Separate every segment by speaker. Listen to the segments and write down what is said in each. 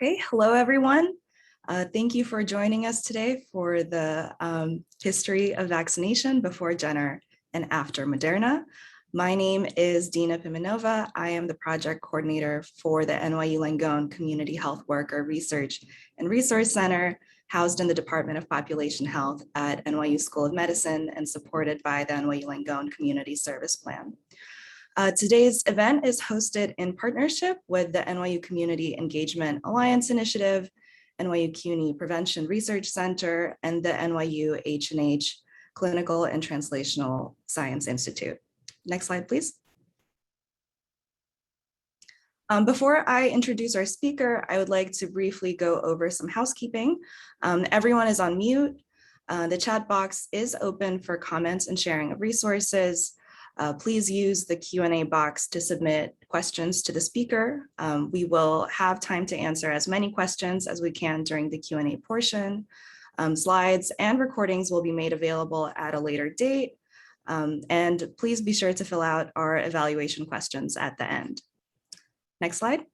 Speaker 1: Okay, hello everyone. Thank you for joining us today for the history of vaccination before Jenner and after Moderna. My name is Dina Pimenova. I am the project coordinator for the NYU Langone Community Health Worker Research and Resource Center, housed in the Department of Population Health at NYU School of Medicine and supported by the NYU Langone Community Service Plan. Today's event is hosted in partnership with the NYU Community Engagement Alliance Initiative, NYU-CUNY Prevention Research Center, and the NYU H&H Clinical and Translational Science Institute. Next slide, please. Before I introduce our speaker, I would like to briefly go over some housekeeping. Everyone is on mute. The chat box is open for comments and sharing of resources. Please use the Q&A box to submit questions to the speaker. We will have time to answer as many questions as we can during the Q&A portion. Slides and recordings will be made available at a later date. And please be sure to fill out our evaluation questions at the end. Next slide.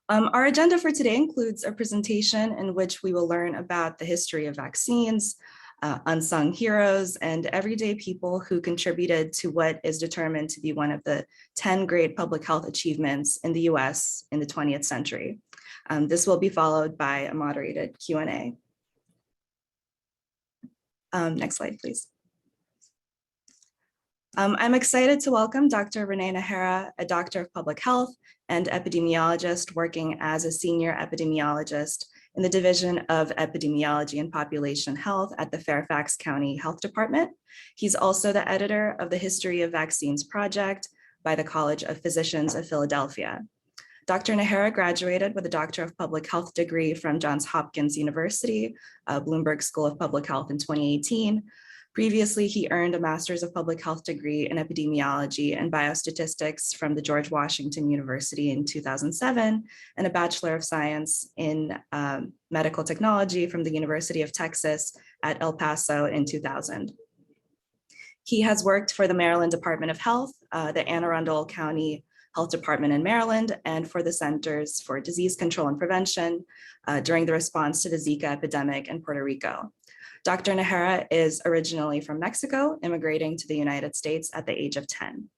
Speaker 1: Our agenda for today includes a presentation in which we will learn about the history of vaccines, unsung heroes, and everyday people who contributed to what is determined to be one of the 10 great public health achievements in the US in the 20th century. This will be followed by a moderated Q&A. Next slide, please. I'm excited to welcome Dr. René Najera, a doctor of public health and epidemiologist working as a senior epidemiologist in the Division of Epidemiology and Population Health at the Fairfax County Health Department. He's also the editor of the History of Vaccines Project by the College of Physicians of Philadelphia. Dr. Najera graduated with a Doctor of Public Health degree from Johns Hopkins University, Bloomberg School of Public Health in 2018. Previously, he earned a Master's of Public Health degree in Epidemiology and Biostatistics from the George Washington University in 2007, and a Bachelor of Science in Medical Technology from the University of Texas at El Paso in 2000. He has worked for the Maryland Department of Health, the Anne Arundel County Health Department in Maryland, and for the Centers for Disease Control and Prevention during the response to the Zika epidemic in Puerto Rico. Dr. Najera is originally from Mexico, immigrating to the United States at the age of 10.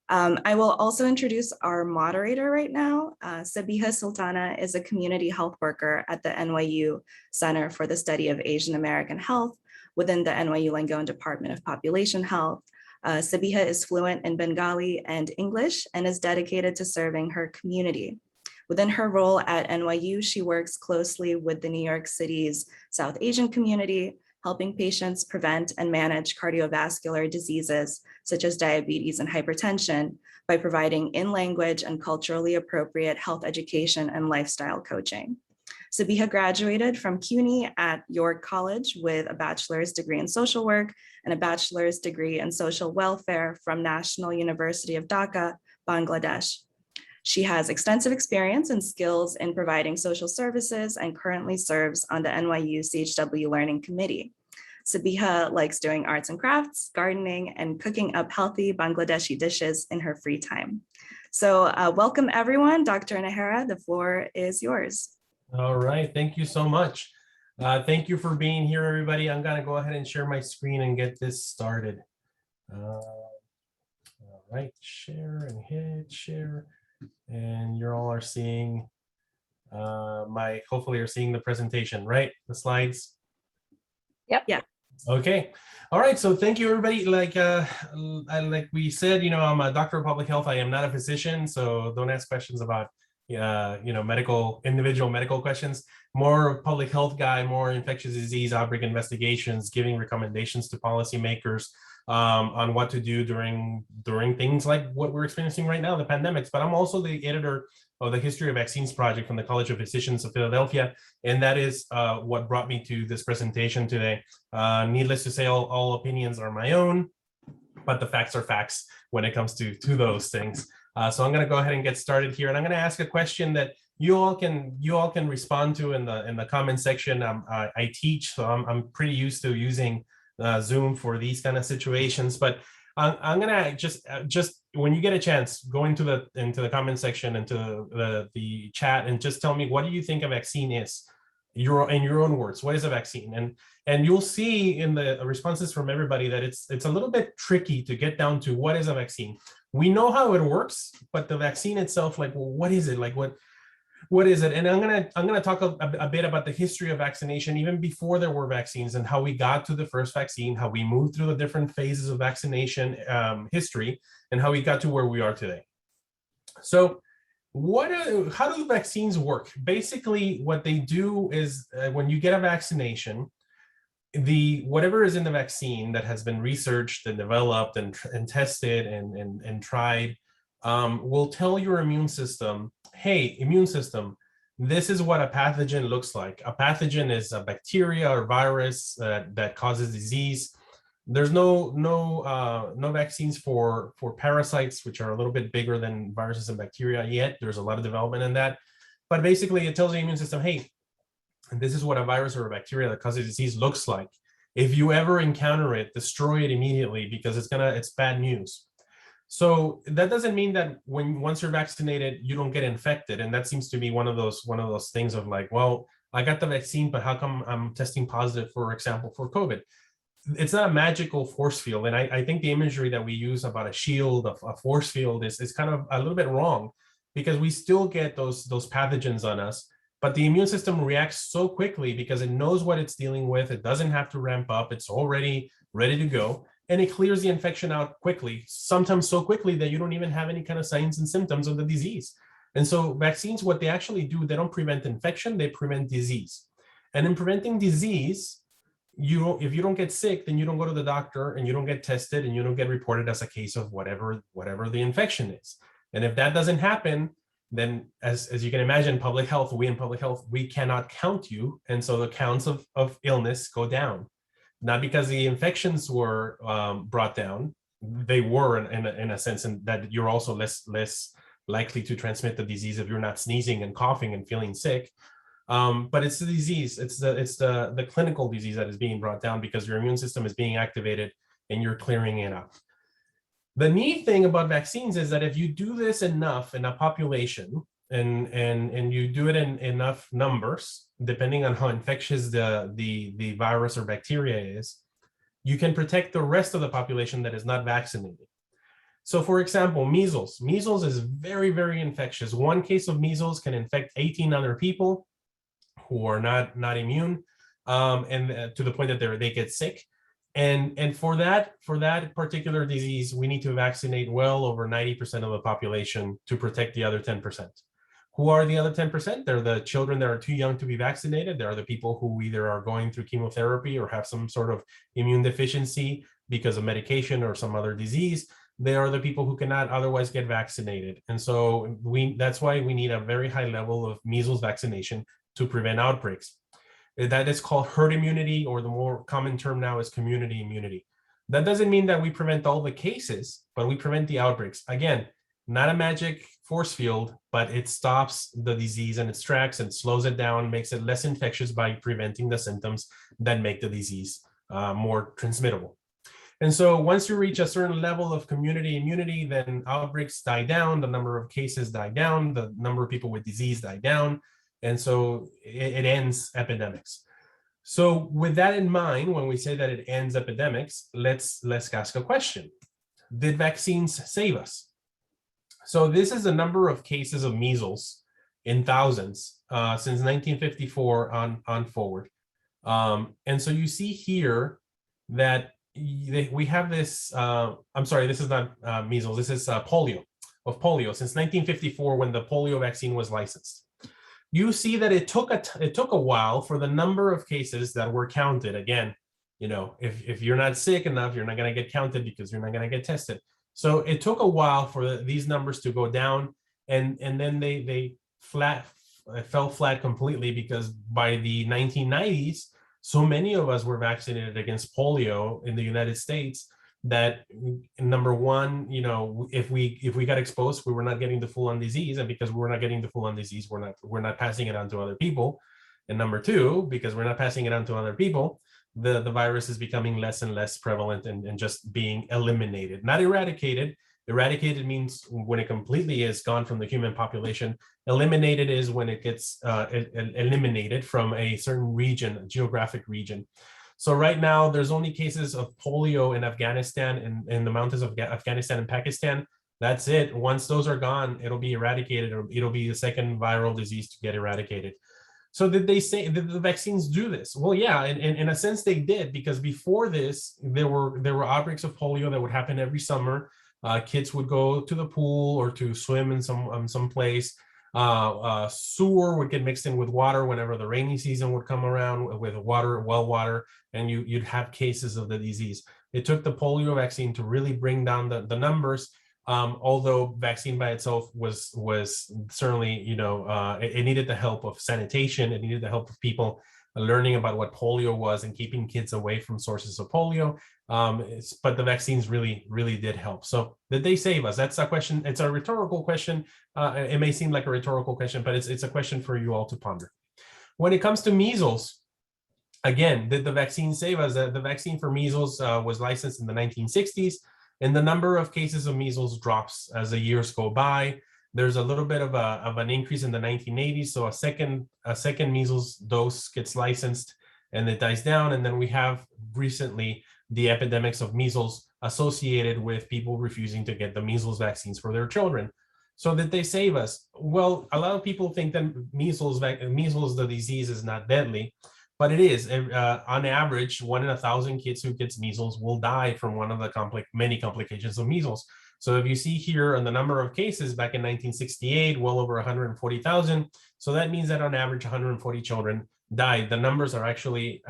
Speaker 1: I will also introduce our moderator right now. Sabiha Sultana is a community health worker at the NYU Center for the Study of Asian American Health within the NYU Langone Department of Population Health. Sabiha is fluent in Bengali and English and is dedicated to serving her community. Within her role at NYU, she works closely with the New York City's South Asian community, helping patients prevent and manage cardiovascular diseases such as diabetes and hypertension by providing in-language and culturally appropriate health education and lifestyle coaching. Sabiha graduated from CUNY at York College with a bachelor's degree in social work and a bachelor's degree in social welfare from National University of Dhaka, Bangladesh. She has extensive experience and skills in providing social services and currently serves on the NYU CHW Learning Committee. Sabiha likes doing arts and crafts, gardening, and cooking up healthy Bangladeshi dishes in her free time. So welcome everyone. Dr. Najera, the floor is yours.
Speaker 2: All right, thank you so much. Thank you for being here, everybody. I'm gonna go ahead and share my screen and get this started. All right, share and hit share. And you all are seeing hopefully you're seeing the presentation, right? The slides?
Speaker 1: Yep. Yeah.
Speaker 2: Okay. All right. So thank you, everybody. Like we said, I'm a doctor of public health. I am not a physician, so don't ask questions about individual medical questions. More public health guy, more infectious disease outbreak investigations, giving recommendations to policymakers on what to do during things like what we're experiencing right now, the pandemics. But I'm also the editor of the History of Vaccines Project from the College of Physicians of Philadelphia, and that is what brought me to this presentation today. Needless to say, all opinions are my own, but the facts are facts when it comes to those things. So I'm going to go ahead and get started here, and I'm going to ask a question that you all can respond to in the comment section. I teach, so I'm pretty used to using Zoom for these kind of situations, but I'm gonna just when you get a chance, go into the comment section, into the chat, and just tell me, what do you think a vaccine is? In your own words, what is a vaccine? And you'll see in the responses from everybody that it's a little bit tricky to get down to what is a vaccine. We know how it works, but the vaccine itself, like, well, what is it? Like, what is it? And I'm gonna talk a bit about the history of vaccination, even before there were vaccines, and how we got to the first vaccine, how we moved through the different phases of vaccination history, and how we got to where we are today. So how do vaccines work? Basically, what they do is when you get a vaccination, whatever is in the vaccine that has been researched and developed and tested and tried will tell your immune system, hey, immune system, this is what a pathogen looks like. A pathogen is a bacteria or virus that causes disease. There's no vaccines for parasites, which are a little bit bigger than viruses and bacteria yet. There's a lot of development in that. But basically, it tells the immune system, hey, this is what a virus or a bacteria that causes disease looks like. If you ever encounter it, destroy it immediately, because it's bad news. So that doesn't mean that once you're vaccinated, you don't get infected. And that seems to be one of those things of like, well, I got the vaccine, but how come I'm testing positive, for example, for COVID? It's not a magical force field. And I think the imagery that we use about a shield, a force field is kind of a little bit wrong, because we still get those pathogens on us, but the immune system reacts so quickly because it knows what it's dealing with. It doesn't have to ramp up. It's already ready to go. And it clears the infection out quickly, sometimes so quickly that you don't even have any kind of signs and symptoms of the disease. And so vaccines, what they actually do, they don't prevent infection, they prevent disease. And in preventing disease, if you don't get sick, then you don't go to the doctor and you don't get tested and you don't get reported as a case of whatever the infection is. And if that doesn't happen, then as you can imagine, public health, we cannot count you. And so the counts of illness go down. Not because the infections were brought down, they were in a sense, and that you're also less likely to transmit the disease if you're not sneezing and coughing and feeling sick. But it's the disease, it's the clinical disease that is being brought down because your immune system is being activated and you're clearing it out. The neat thing about vaccines is that if you do this enough in a population and you do it in enough numbers, depending on how infectious the virus or bacteria is, you can protect the rest of the population that is not vaccinated. So for example, measles. Measles is very, very infectious. One case of measles can infect 18 other people who are not immune, and to the point that they get sick. And for that particular disease, we need to vaccinate well over 90% of the population to protect the other 10%. Who are the other 10%? They're the children that are too young to be vaccinated. There are the people who either are going through chemotherapy or have some sort of immune deficiency because of medication or some other disease. They are the people who cannot otherwise get vaccinated. And so that's why we need a very high level of measles vaccination to prevent outbreaks. That is called herd immunity, or the more common term now is community immunity. That doesn't mean that we prevent all the cases, but we prevent the outbreaks. Again, not a magic force field, but it stops the disease in its tracks and slows it down, makes it less infectious by preventing the symptoms that make the disease more transmittable. And so once you reach a certain level of community immunity, then outbreaks die down, the number of cases die down, the number of people with disease die down. And so it ends epidemics. So with that in mind, when we say that it ends epidemics, let's ask a question. Did vaccines save us? So this is the number of cases of measles in thousands since 1954 on forward. And so you see here that we have this, I'm sorry, this is not measles, this is polio, since 1954 when the polio vaccine was licensed. You see that it took a while for the number of cases that were counted. Again, if you're not sick enough, you're not going to get counted because you're not going to get tested. So it took a while for these numbers to go down, and then they fell flat completely, because by the 1990s, so many of us were vaccinated against polio in the United States that, number one, if we got exposed, we were not getting the full-on disease, and because we're not getting the full-on disease, we're not passing it on to other people. And number two, because we're not passing it on to other people, the virus is becoming less and less prevalent and just being eliminated, not eradicated, Eradicated means when it completely is gone from the human population. Eliminated is when it gets eliminated from a certain region, a geographic region. So right now, there's only cases of polio in Afghanistan, in the mountains of Afghanistan and Pakistan. That's it. Once those are gone, it'll be eradicated, or it'll be the second viral disease to get eradicated. So did they say, did the vaccines do this? Well, yeah, in a sense they did, because before this, there were outbreaks of polio that would happen every summer. Kids would go to the pool or to swim in some place. Sewer would get mixed in with water whenever the rainy season would come around, with well water, and you'd have cases of the disease. It took the polio vaccine to really bring down the numbers. Although vaccine by itself was certainly, it needed the help of sanitation. It needed the help of people learning about what polio was and keeping kids away from sources of polio. But the vaccines really did help. So did they save us? That's a question. It's a rhetorical question. It may seem like a rhetorical question, but it's a question for you all to ponder. When it comes to measles, again, did the vaccine save us? The vaccine for measles was licensed in the 1960s. And the number of cases of measles drops as the years go by. There's a little bit of an increase in the 1980s. So a second measles dose gets licensed and it dies down. And then we have recently the epidemics of measles associated with people refusing to get the measles vaccines for their children. So did they save us? Well, a lot of people think that measles, the disease, is not deadly. But it is. On average, 1 in 1,000 kids who gets measles will die from one of the many complications of measles. So if you see here on the number of cases back in 1968, well over 140,000. So that means that on average, 140 children died. The numbers are actually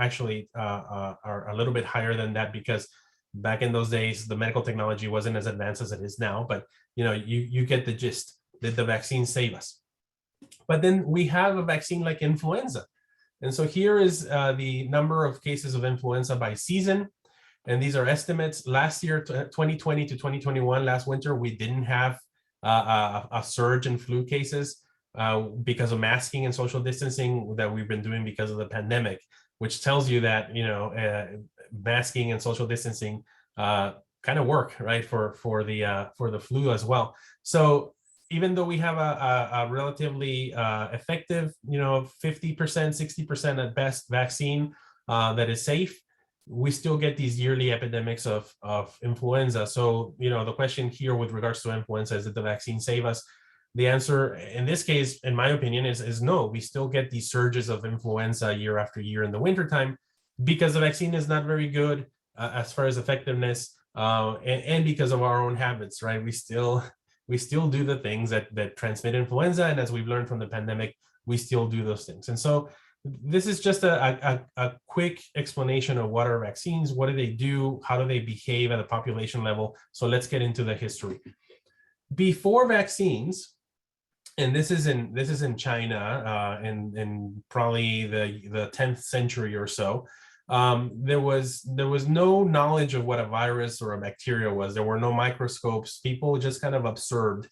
Speaker 2: are a little bit higher than that, because back in those days, the medical technology wasn't as advanced as it is now. But you get the gist. Did the vaccine save us? But then we have a vaccine like influenza. And so here is the number of cases of influenza by season. And these are estimates. Last year, 2020 to 2021, last winter, we didn't have a surge in flu cases because of masking and social distancing that we've been doing because of the pandemic, which tells you that, masking and social distancing kind of work, right, for the flu as well. So even though we have a relatively effective, 50%, 60% at best vaccine that is safe, we still get these yearly epidemics of influenza. So, the question here with regards to influenza is, did the vaccine save us? The answer in this case, in my opinion, is no. We still get these surges of influenza year after year in the wintertime, because the vaccine is not very good as far as effectiveness, and because of our own habits, right? We still do the things that transmit influenza. And as we've learned from the pandemic, we still do those things. And so this is just a quick explanation of what are vaccines, what do they do, how do they behave at a population level. So let's get into the history. Before vaccines, and this is in China, in probably the 10th century or so, there was no knowledge of what a virus or a bacteria was. There were no microscopes. People just kind of observed.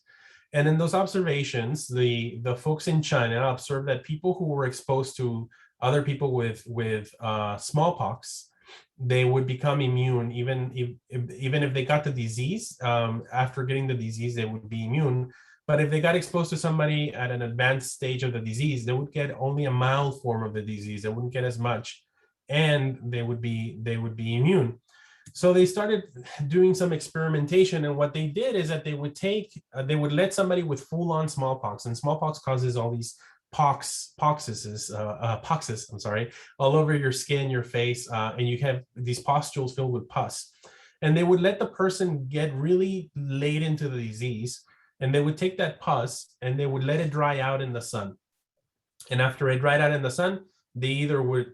Speaker 2: And in those observations, the folks in China observed that people who were exposed to other people with smallpox, they would become immune. Even if they got the disease, after getting the disease, they would be immune. But if they got exposed to somebody at an advanced stage of the disease, they would get only a mild form of the disease. They wouldn't get as much, and they would be immune. So they started doing some experimentation, and what they did is that they would let somebody with full-on smallpox, and smallpox causes all these poxes, all over your skin, your face, and you have these pustules filled with pus. And they would let the person get really late into the disease, and they would take that pus and they would let it dry out in the sun. And after it dried out in the sun, they either would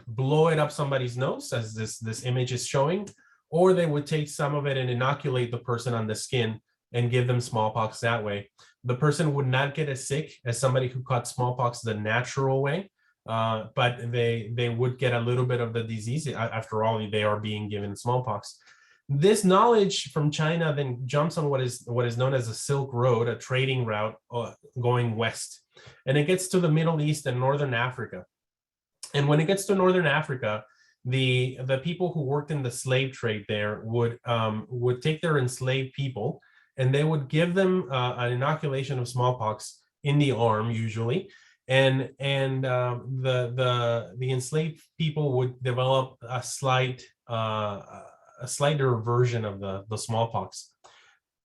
Speaker 2: blow it up somebody's nose, as this image is showing, or they would take some of it and inoculate the person on the skin and give them smallpox that way. The person would not get as sick as somebody who caught smallpox the natural way, but they would get a little bit of the disease. After all, they are being given smallpox. This knowledge from China then jumps on what is known as the Silk Road, a trading route going west, and it gets to the Middle East and Northern Africa. And when it gets to Northern Africa, the people who worked in the slave trade there would take their enslaved people and they would give them an inoculation of smallpox in the arm usually, and the enslaved people would develop a slighter version of the smallpox.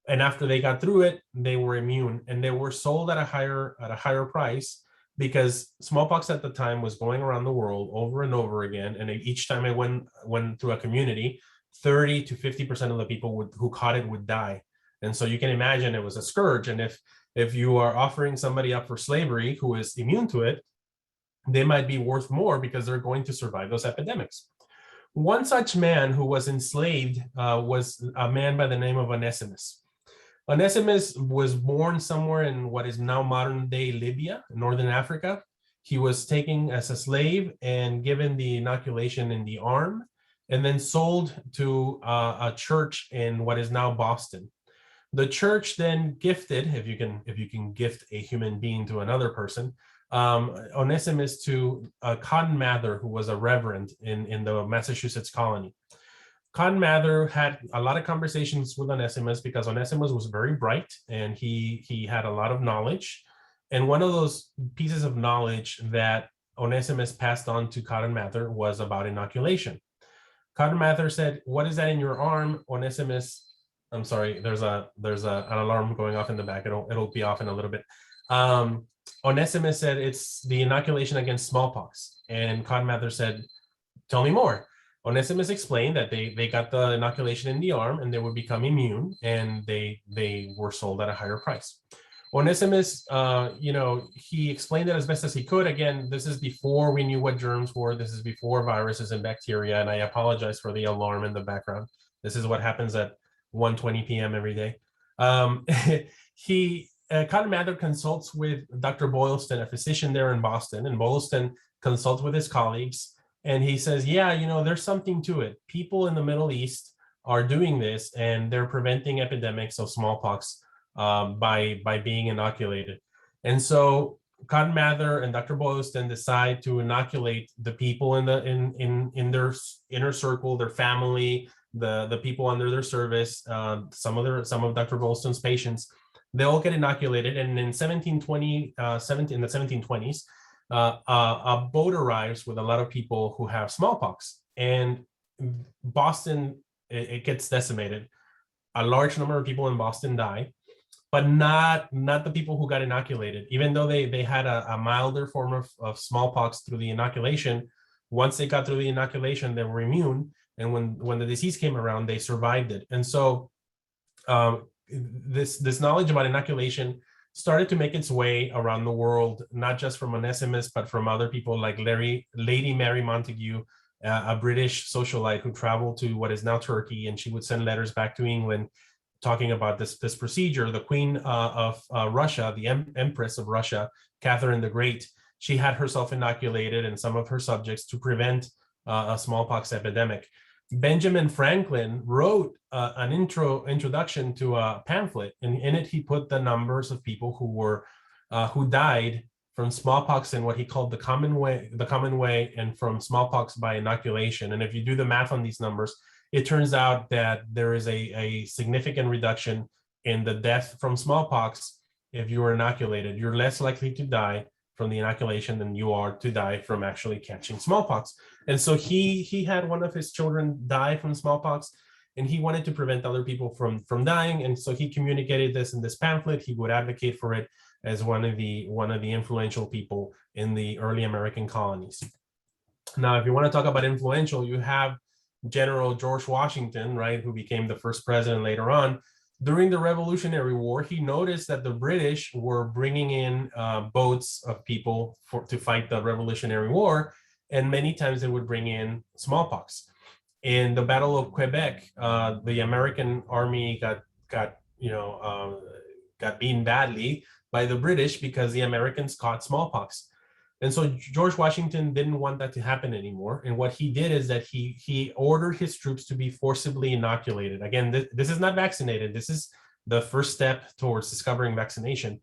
Speaker 2: And after they got through it, they were immune, and they were sold at a higher price, because smallpox at the time was going around the world over and over again. And each time it went through a community, 30 to 50% of the people who caught it would die. And so you can imagine it was a scourge. And if you are offering somebody up for slavery who is immune to it, they might be worth more because they're going to survive those epidemics. One such man who was enslaved was a man by the name of Onesimus. Onesimus was born somewhere in what is now modern-day Libya, northern Africa. He was taken as a slave and given the inoculation in the arm, and then sold to a church in what is now Boston. The church then gifted, if you can gift a human being to another person, Onesimus to Cotton Mather, who was a reverend in the Massachusetts colony. Cotton Mather had a lot of conversations with Onesimus because Onesimus was very bright and he had a lot of knowledge. And one of those pieces of knowledge that Onesimus passed on to Cotton Mather was about inoculation. Cotton Mather said, "What is that in your arm?" Onesimus, I'm sorry, there's an alarm going off in the back. It'll be off in a little bit. Onesimus said, "It's the inoculation against smallpox." And Cotton Mather said, "Tell me more." Onesimus explained that they got the inoculation in the arm and they would become immune, and they were sold at a higher price. Onesimus, he explained it as best as he could. Again, this is before we knew what germs were. This is before viruses and bacteria, and I apologize for the alarm in the background. This is what happens at 1:20 p.m. every day. Cotton Mather consults with Dr. Boylston, a physician there in Boston, and Boylston consults with his colleagues. And he says, yeah, there's something to it. People in the Middle East are doing this, and they're preventing epidemics of smallpox by being inoculated. And so Cotton Mather and Dr. Boylston decide to inoculate the people in their inner circle, their family, the people under their service, some of Dr. Boylston's patients. They all get inoculated, and in 1720s, a boat arrives with a lot of people who have smallpox, and Boston, it gets decimated. A large number of people in Boston die, but not the people who got inoculated. Even though they had a milder form of smallpox through the inoculation, once they got through the inoculation, they were immune, and when the disease came around, they survived it. And so this knowledge about inoculation started to make its way around the world, not just from Onesimus, but from other people like Lady Mary Montagu, a British socialite who traveled to what is now Turkey, and she would send letters back to England talking about this procedure. The Queen of Russia, the Empress of Russia, Catherine the Great, she had herself inoculated and some of her subjects to prevent a smallpox epidemic. Benjamin Franklin wrote an introduction to a pamphlet, and in it he put the numbers of people who died from smallpox in what he called the common way, and from smallpox by inoculation. And if you do the math on these numbers, it turns out that there is a significant reduction in the death from smallpox if you were inoculated. You're less likely to die from the inoculation than you are to die from actually catching smallpox. And so he had one of his children die from smallpox, and he wanted to prevent other people from dying. And so he communicated this in this pamphlet. He would advocate for it as one of the influential people in the early American colonies. Now, if you want to talk about influential, you have General George Washington, right, who became the first president later on. During the Revolutionary War, he noticed that the British were bringing in boats of people to fight the Revolutionary War, and many times they would bring in smallpox. In the Battle of Quebec, the American army got beaten badly by the British because the Americans caught smallpox. And so George Washington didn't want that to happen anymore. And what he did is that he ordered his troops to be forcibly inoculated. Again, this is not vaccinated. This is the first step towards discovering vaccination.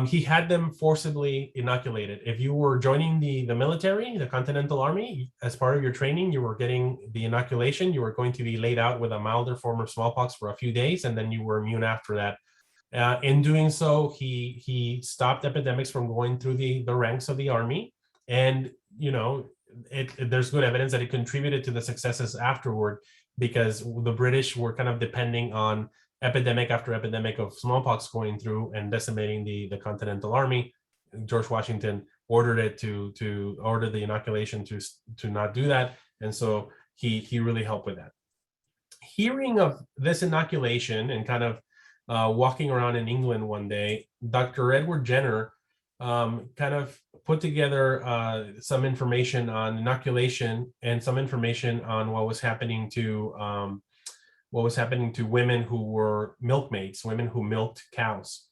Speaker 2: He had them forcibly inoculated. If you were joining the military, the Continental Army, as part of your training, you were getting the inoculation. You were going to be laid out with a milder form of smallpox for a few days, and then you were immune after that. In doing so, he stopped epidemics from going through the ranks of the army, and there's good evidence that it contributed to the successes afterward, because the British were kind of depending on epidemic after epidemic of smallpox going through and decimating the Continental Army. George Washington ordered it to order the inoculation to not do that, and so he really helped with that. Hearing of this inoculation and kind of walking around in England one day, Dr. Edwin Jenner kind of put together some information on inoculation and some information on what was happening to women who were milkmaids, women who milked cows.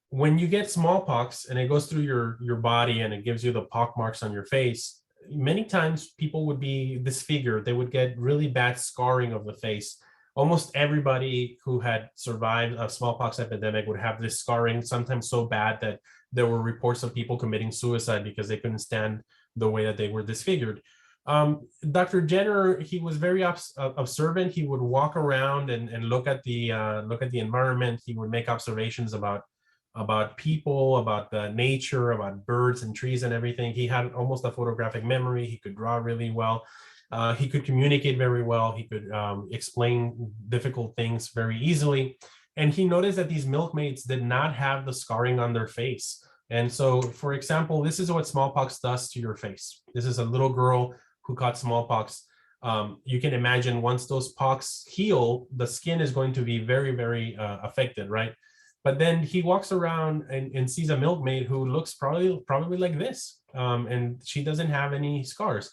Speaker 2: When you get smallpox and it goes through your body and it gives you the pock marks on your face, many times people would be disfigured. They would get really bad scarring of the face. Almost everybody who had survived a smallpox epidemic would have this scarring, sometimes so bad that there were reports of people committing suicide because they couldn't stand the way that they were disfigured. Dr. Jenner, he was very observant. He would walk around and look at the environment. He would make observations about people, about the nature, about birds and trees and everything. He had almost a photographic memory. He could draw really well. He could communicate very well. He could explain difficult things very easily. And he noticed that these milkmaids did not have the scarring on their face. And so, for example, this is what smallpox does to your face. This is a little girl who caught smallpox. You can imagine once those pox heal, the skin is going to be very, very affected, right? But then he walks around and sees a milkmaid who looks probably like this, and she doesn't have any scars.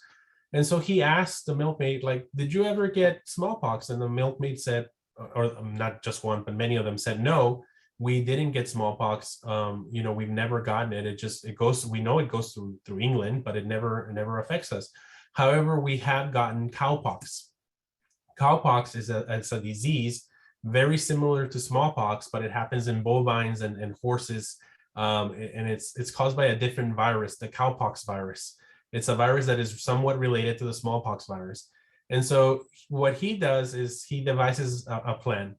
Speaker 2: And so he asked the milkmaid, like, did you ever get smallpox? And the milkmaid said, or not just one, but many of them said, no, we didn't get smallpox. We've never gotten it. We know it goes through England, but it never affects us. However, we have gotten cowpox. Cowpox is a disease very similar to smallpox, but it happens in bovines and horses. And it's caused by a different virus, the cowpox virus. It's a virus that is somewhat related to the smallpox virus. And so what he does is he devises a plan.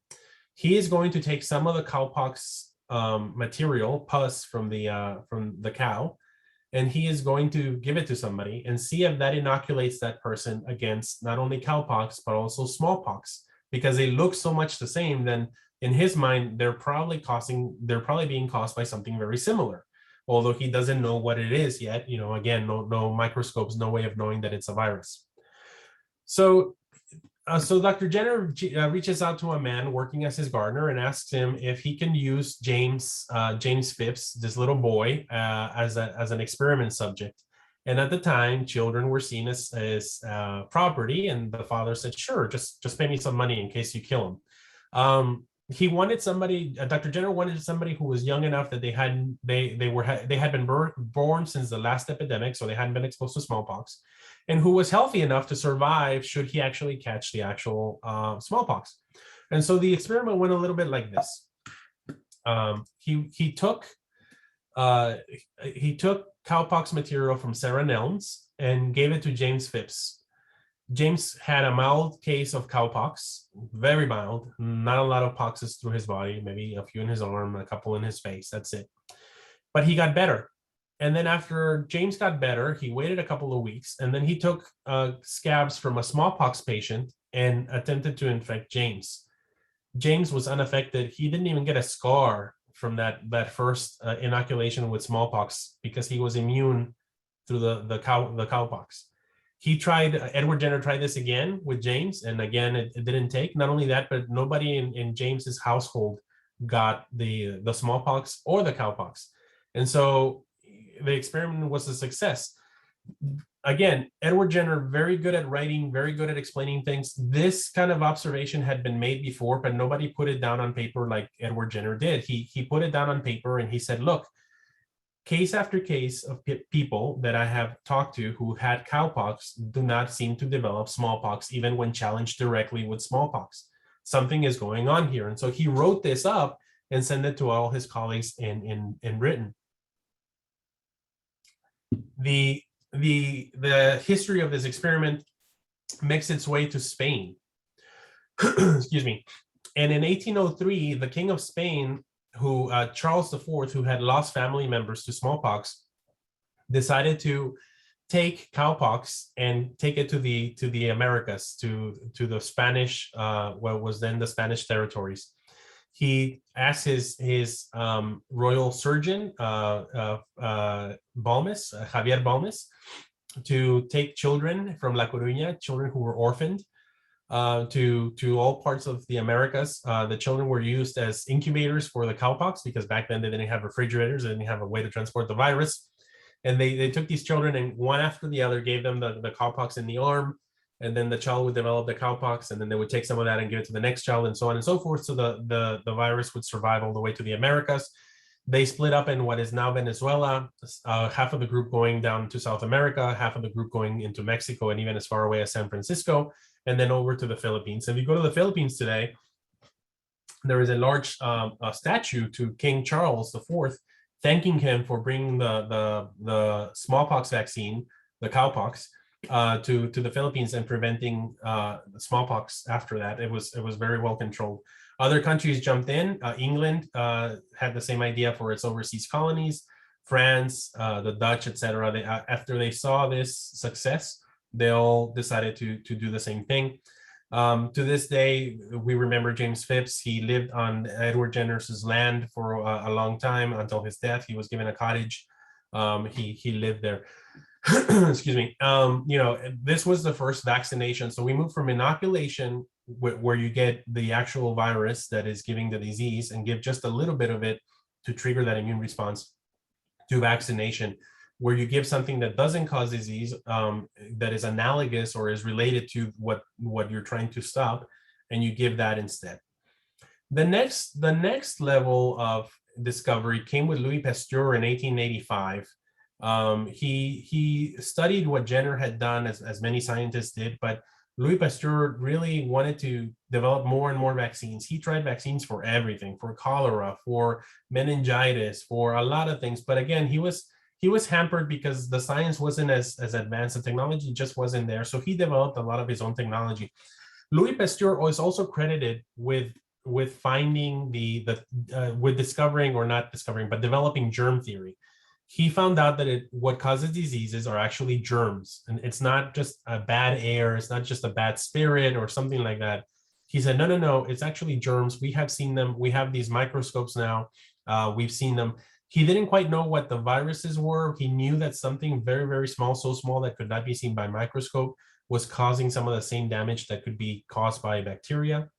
Speaker 2: He is going to take some of the cowpox material, pus from the cow, and he is going to give it to somebody and see if that inoculates that person against not only cowpox, but also smallpox, because they look so much the same. Then in his mind, they're probably being caused by something very similar. Although he doesn't know what it is yet, again, no microscopes, no way of knowing that it's a virus. So Dr. Jenner reaches out to a man working as his gardener and asks him if he can use James Phipps, this little boy, as an experiment subject. And at the time, children were seen as property, and the father said, "Sure, just pay me some money in case you kill him." He wanted somebody. Dr. Jenner wanted somebody who was young enough that they had been born since the last epidemic, so they hadn't been exposed to smallpox, and who was healthy enough to survive should he actually catch the actual smallpox. And so the experiment went a little bit like this. He took cowpox material from Sarah Nelms and gave it to James Phipps. James had a mild case of cowpox, very mild, not a lot of poxes through his body, maybe a few in his arm, a couple in his face, that's it. But he got better. And then after James got better, he waited a couple of weeks, and then he took scabs from a smallpox patient and attempted to infect James. James was unaffected. He didn't even get a scar from that first inoculation with smallpox because he was immune through the cowpox. Edward Jenner tried this again with James, and again, it didn't take. Not only that, but nobody in James's household got the smallpox or the cowpox. And so the experiment was a success. Again, Edward Jenner, very good at writing, very good at explaining things. This kind of observation had been made before, but nobody put it down on paper like Edward Jenner did. He put it down on paper and he said, look, case after case of people that I have talked to who had cowpox do not seem to develop smallpox, even when challenged directly with smallpox. Something is going on here. And so he wrote this up and send it to all his colleagues in Britain. The history of this experiment makes its way to Spain. Excuse me. And in 1803, the King of Spain, Charles IV, who had lost family members to smallpox, decided to take cowpox and take it to the Americas, to the Spanish, what was then the Spanish territories. He asked his royal surgeon, Javier Balmes, to take children from La Coruña, children who were orphaned, to all parts of the Americas. The children were used as incubators for the cowpox, because back then they didn't have refrigerators, they didn't have a way to transport the virus. And they took these children and one after the other gave them the cowpox in the arm, and then the child would develop the cowpox, and then they would take some of that and give it to the next child, and so on and so forth. So the virus would survive all the way to the Americas. They split up in what is now Venezuela, half of the group going down to South America, half of the group going into Mexico, and even as far away as San Francisco, and then over to the Philippines. And if you go to the Philippines today, there is a large statue to King Charles IV, thanking him for bringing the smallpox vaccine, the cowpox, to the Philippines and preventing the smallpox after that. It was very well controlled. Other countries jumped in. England had the same idea for its overseas colonies. France, the Dutch, etc. After they saw this success, they all decided to do the same thing. To this day, we remember James Phipps. He lived on Edward Jenner's land for a long time until his death. He was given a cottage. He lived there. Excuse me. This was the first vaccination. So we moved from inoculation, where you get the actual virus that is giving the disease and give just a little bit of it to trigger that immune response, to vaccination, where you give something that doesn't cause disease, that is analogous or is related to what you're trying to stop, and you give that instead. The next level of discovery came with Louis Pasteur in 1885. He studied what Jenner had done, as many scientists did, but Louis Pasteur really wanted to develop more and more vaccines. He tried vaccines for everything, for cholera, for meningitis, for a lot of things. But again, he was hampered because the science wasn't as advanced, the technology just wasn't there. So he developed a lot of his own technology. Louis Pasteur is also credited with finding with discovering, or not discovering, but developing germ theory. He found out that what causes diseases are actually germs, and it's not just a bad air, it's not just a bad spirit or something like that. He said, no, it's actually germs. We have seen them. We have these microscopes now. We've seen them. He didn't quite know what the viruses were. He knew that something very, very small, so small that could not be seen by microscope, was causing some of the same damage that could be caused by bacteria.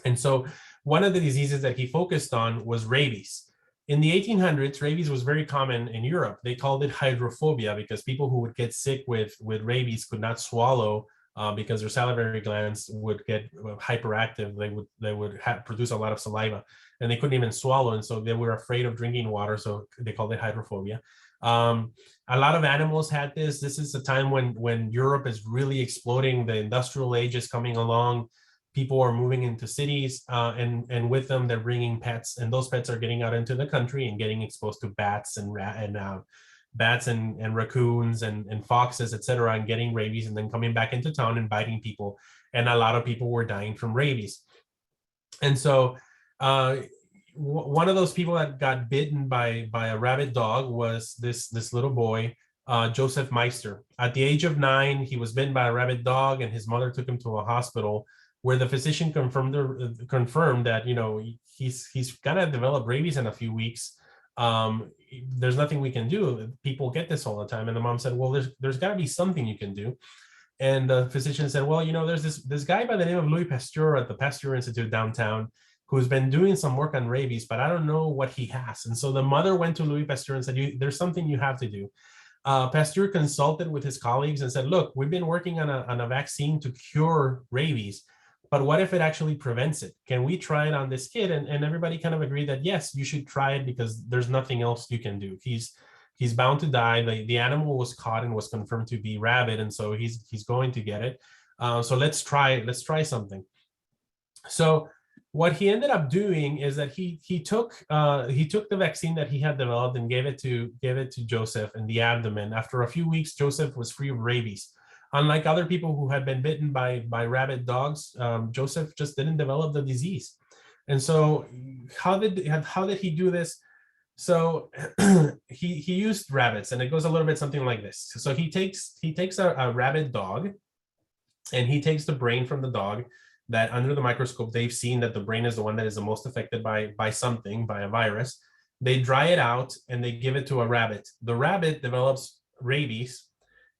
Speaker 2: And so one of the diseases that he focused on was rabies. In the 1800s, rabies was very common in Europe. They called it hydrophobia because people who would get sick with rabies could not swallow because their salivary glands would get hyperactive. They would produce a lot of saliva, and they couldn't even swallow. And so they were afraid of drinking water. So they called it hydrophobia. A lot of animals had this. This is the time when Europe is really exploding. The industrial age is coming along. People are moving into cities, and with them, they're bringing pets, and those pets are getting out into the country and getting exposed to bats and raccoons and foxes, etc., and getting rabies, and then coming back into town and biting people. And a lot of people were dying from rabies. And so one of those people that got bitten by a rabid dog was this little boy, Josephmeister. At the age of 9, he was bitten by a rabid dog, and his mother took him to a hospital, where the physician confirmed that he's gonna develop rabies in a few weeks. There's nothing we can do. People get this all the time. And the mom said, well, there's got to be something you can do. And the physician said, well, there's this guy by the name of Louis Pasteur at the Pasteur Institute downtown who's been doing some work on rabies, but I don't know what he has. And so the mother went to Louis Pasteur and said, there's something you have to do. Pasteur consulted with his colleagues and said, look, we've been working on a vaccine to cure rabies, but what if it actually prevents it? Can we try it on this kid? And everybody kind of agreed that, yes, you should try it because there's nothing else you can do. He's bound to die. The animal was caught and was confirmed to be rabid, and so he's going to get it. So let's try something. So What he ended up doing is that he took the vaccine that he had developed and gave it to Joseph in the abdomen. After a few weeks, Joseph was free of rabies. Unlike other people who had been bitten by rabid dogs, Joseph just didn't develop the disease. And so, how did he do this? So he used rabbits, and it goes a little bit something like this. So he takes a rabid dog, and he takes the brain from the dog. That under the microscope, they've seen that the brain is the one that is the most affected by a virus. They dry it out and they give it to a rabbit. The rabbit develops rabies,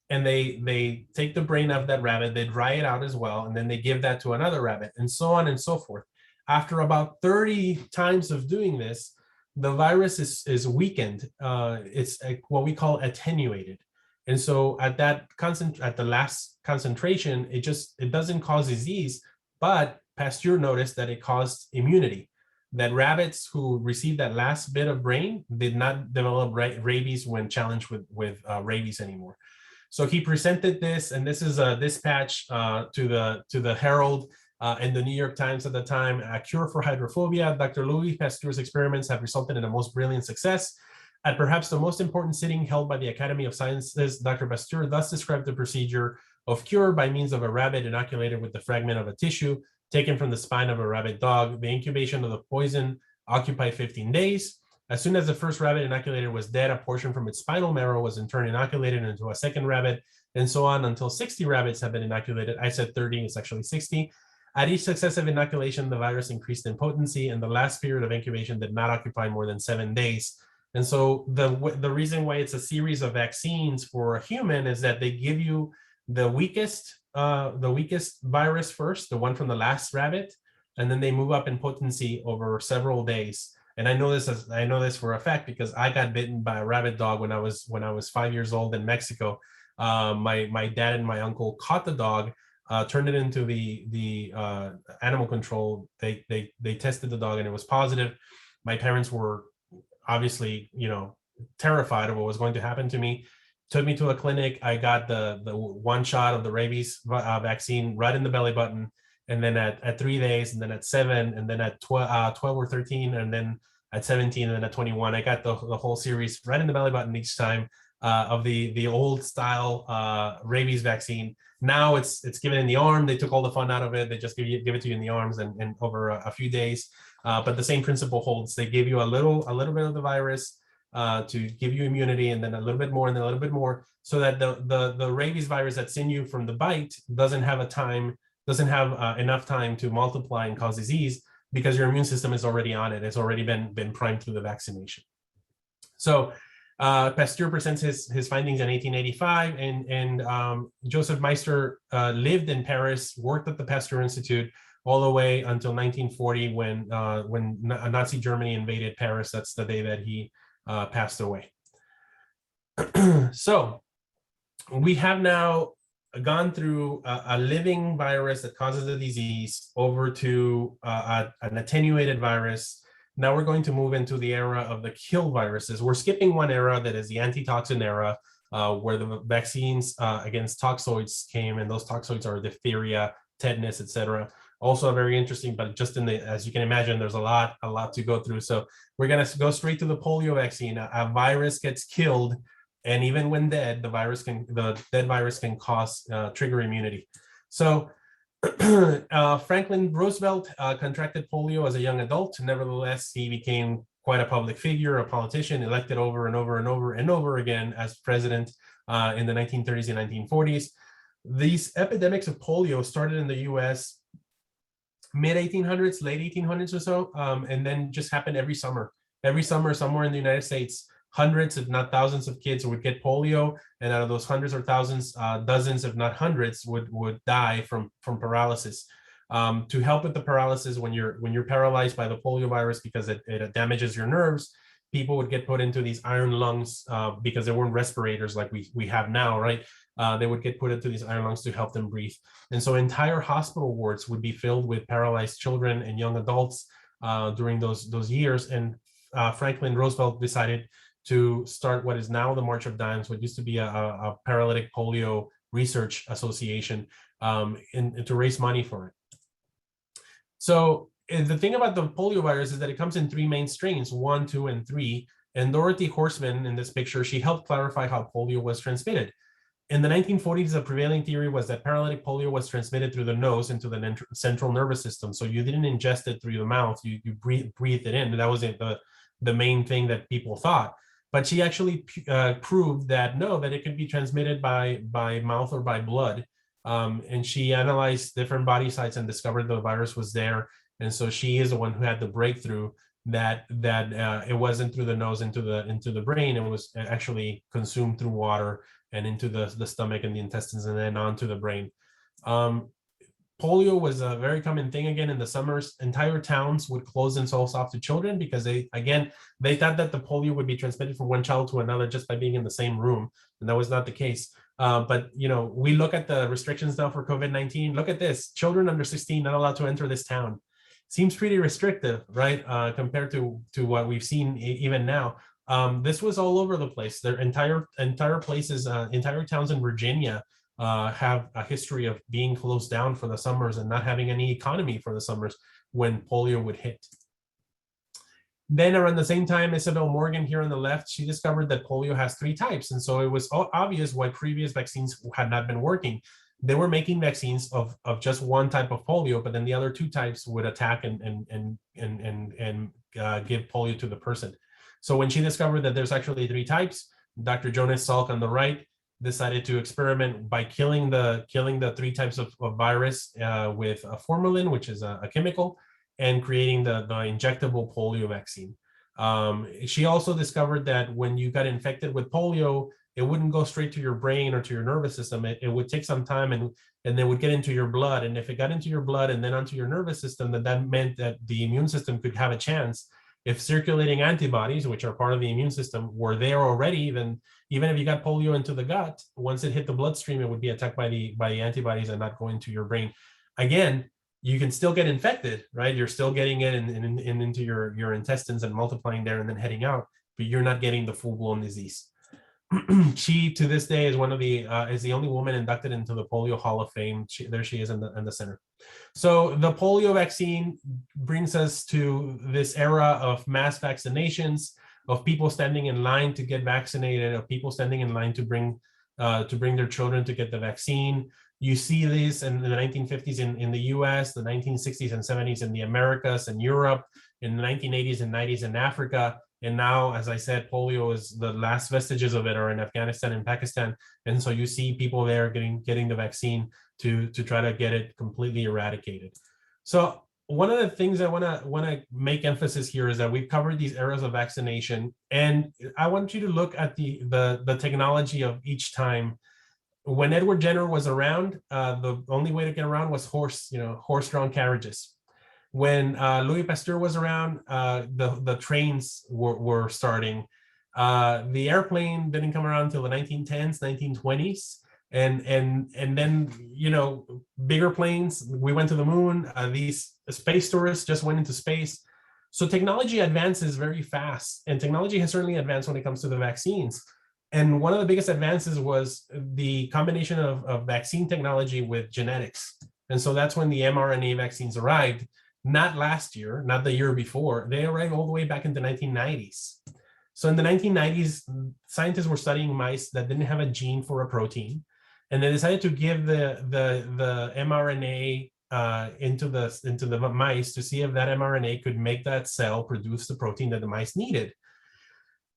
Speaker 2: and they take the brain of that rabbit, they dry it out as well, and then they give that to another rabbit, and so on and so forth. After about 30 times of doing this, the virus is weakened. It's what we call attenuated. And so at the last concentration, it doesn't cause disease, but Pasteur noticed that it caused immunity. That rabbits who received that last bit of brain did not develop rabies when challenged with rabies anymore. So he presented this, and this is a dispatch to the Herald and the New York Times at the time. A cure for hydrophobia. Dr. Louis Pasteur's experiments have resulted in a most brilliant success. At perhaps the most important sitting held by the Academy of Sciences, Dr. Pasteur thus described the procedure of cure by means of a rabbit inoculated with the fragment of a tissue taken from the spine of a rabid dog. The incubation of the poison occupied 15 days. As soon as the first rabbit inoculated was dead, a portion from its spinal marrow was in turn inoculated into a second rabbit, and so on until 60 rabbits have been inoculated. I said 30, it's actually 60. At each successive inoculation, the virus increased in potency, and the last period of incubation did not occupy more than 7 days. And so the reason why it's a series of vaccines for a human is that they give you the weakest virus first, the one from the last rabbit, and then they move up in potency over several days. And I know this for a fact because I got bitten by a rabid dog when I was 5 years old in Mexico. My dad and my uncle caught the dog, turned it into the animal control. They tested the dog and it was positive. My parents were obviously, terrified of what was going to happen to me. Took me to a clinic. I got the one shot of the rabies vaccine right in the belly button, and then at 3 days, and then at 7, and then at 12 or 13, and then at 17, and then at 21. I got the whole series right in the belly button each time of the old style rabies vaccine. Now it's given in the arm. They took all the fun out of it. They just give it to you in the arms and over a few days. But the same principle holds. They give you a little bit of the virus to give you immunity, and then a little bit more, and then a little bit more, so that the rabies virus that's in you from the bite doesn't have enough time to multiply and cause disease, because your immune system is already on it. It's already been primed through the vaccination. So Pasteur presents his findings in 1885, and Josephmeister lived in Paris, worked at the Pasteur Institute all the way until 1940, when Nazi Germany invaded Paris. That's the day that he passed away. So we have now gone through a living virus that causes the disease over to an attenuated virus. Now we're going to move into the era of the kill viruses. We're skipping one era, that is the antitoxin era, where the vaccines against toxoids came, and those toxoids are diphtheria, tetanus, etc. Also very interesting, but just as you can imagine, there's a lot to go through. So we're going to go straight to the polio vaccine. A virus gets killed, and even when dead, the dead virus can cause trigger immunity. So Franklin Roosevelt contracted polio as a young adult. Nevertheless, he became quite a public figure, a politician, elected over and over and over and over again as president in the 1930s and 1940s. These epidemics of polio started in the US mid-1800s, late 1800s or so, and then just happened every summer. Every summer, somewhere in the United States, hundreds, if not thousands of kids would get polio, and out of those hundreds or thousands, dozens, if not hundreds, would die from paralysis. To help with the paralysis, when you're paralyzed by the polio virus because it damages your nerves, people would get put into these iron lungs because there weren't respirators like we have now, right? They would get put into these iron lungs to help them breathe. And so entire hospital wards would be filled with paralyzed children and young adults during those years. And Franklin Roosevelt decided to start what is now the March of Dimes, what used to be a paralytic polio research association, and to raise money for it. So the thing about the polio virus is that it comes in 3 main strains, 1, 2, and 3. And Dorothy Horseman in this picture, she helped clarify how polio was transmitted. In the 1940s, the prevailing theory was that paralytic polio was transmitted through the nose into the central nervous system. So you didn't ingest it through the mouth, you breathed it in. That was the main thing that people thought. But she actually proved that no, that it could be transmitted by mouth or by blood. And she analyzed different body sites and discovered the virus was there. And so she is the one who had the breakthrough that it wasn't through the nose into the brain. It was actually consumed through water and into the stomach and the intestines and then onto the brain. Polio was a very common thing again in the summers. Entire towns would close themselves off to children because they thought that the polio would be transmitted from one child to another just by being in the same room. And that was not the case. But, you know, we look at the restrictions now for COVID-19. Look at this, children under 16 not allowed to enter this town. Seems pretty restrictive, right? Compared to what we've seen even now. This was all over the place. Their entire places, entire towns in Virginia have a history of being closed down for the summers and not having any economy for the summers when polio would hit. Then around the same time, Isabel Morgan here on the left, she discovered that polio has 3 types. And so it was obvious why previous vaccines had not been working. They were making vaccines of just one type of polio, but then the other 2 types would attack and give polio to the person. So when she discovered that there's actually 3 types, Dr. Jonas Salk on the right decided to experiment by killing the 3 types of virus with a formalin, which is a chemical, and creating the injectable polio vaccine. She also discovered that when you got infected with polio, it wouldn't go straight to your brain or to your nervous system. It would take some time and it would get into your blood. And if it got into your blood and then onto your nervous system, that meant that the immune system could have a chance. If circulating antibodies, which are part of the immune system, were there already, then even if you got polio into the gut, once it hit the bloodstream, it would be attacked by the antibodies and not go into your brain. Again, you can still get infected, right? You're still getting it into your intestines and multiplying there and then heading out, but you're not getting the full-blown disease. She, to this day, is is the only woman inducted into the Polio Hall of Fame. There she is in the center. So the polio vaccine brings us to this era of mass vaccinations, of people standing in line to get vaccinated, of people standing in line to bring their children to get the vaccine. You see this in the 1950s in the US, the 1960s and 70s in the Americas and Europe, in the 1980s and 90s in Africa. And now, as I said, polio is the last vestiges of it are in Afghanistan and Pakistan. And so you see people there getting the vaccine to try to get it completely eradicated. So one of the things I want to make emphasis here is that we've covered these eras of vaccination, and I want you to look at the technology of each time. When Edwin Jenner was around, the only way to get around was horse-drawn carriages. When Louis Pasteur was around, the trains were starting. The airplane didn't come around until the 1910s, 1920s. And then, bigger planes, we went to the moon. These space tourists just went into space. So technology advances very fast, and technology has certainly advanced when it comes to the vaccines. And one of the biggest advances was the combination of vaccine technology with genetics. And so that's when the mRNA vaccines arrived, not last year, not the year before. They arrived all the way back in the 1990s. So in the 1990s, scientists were studying mice that didn't have a gene for a protein. And they decided to give the mRNA into the mice to see if that mRNA could make that cell produce the protein that the mice needed.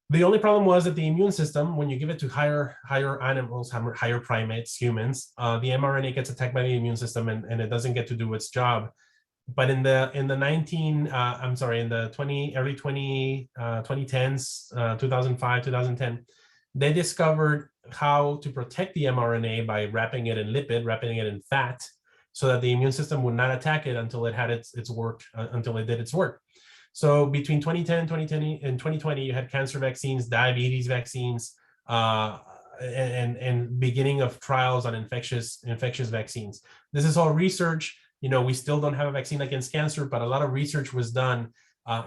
Speaker 2: The only problem was that the immune system, when you give it to higher animals, higher primates, humans, the mRNA gets attacked by the immune system and it doesn't get to do its job. But in the early 2010s, 2005, 2010, they discovered how to protect the mRNA by wrapping it in lipid, wrapping it in fat, so that the immune system would not attack it until it had its work, until it did its work. So between 2010 and 2020, you had cancer vaccines, diabetes vaccines, and beginning of trials on infectious vaccines. This is all research. We still don't have a vaccine against cancer, but a lot of research was done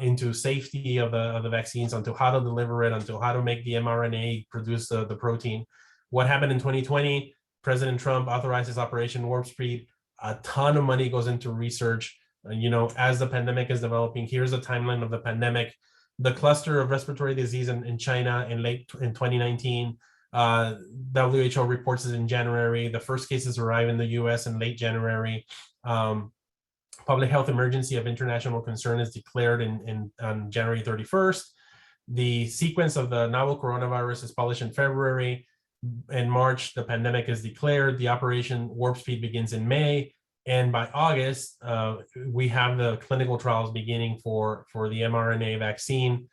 Speaker 2: into safety of the vaccines, onto how to deliver it, onto how to make the mRNA produce the protein. What happened in 2020? President Trump authorizes Operation Warp Speed. A ton of money goes into research. as the pandemic is developing, here's a timeline of the pandemic. The cluster of respiratory disease in China in 2019, WHO reports it in January. The first cases arrive in the US in late January. Public health emergency of international concern is declared on January 31st. The sequence of the novel coronavirus is published in February. In March, the pandemic is declared. The Operation Warp Speed begins in May. And by August, we have the clinical trials beginning for the mRNA vaccine.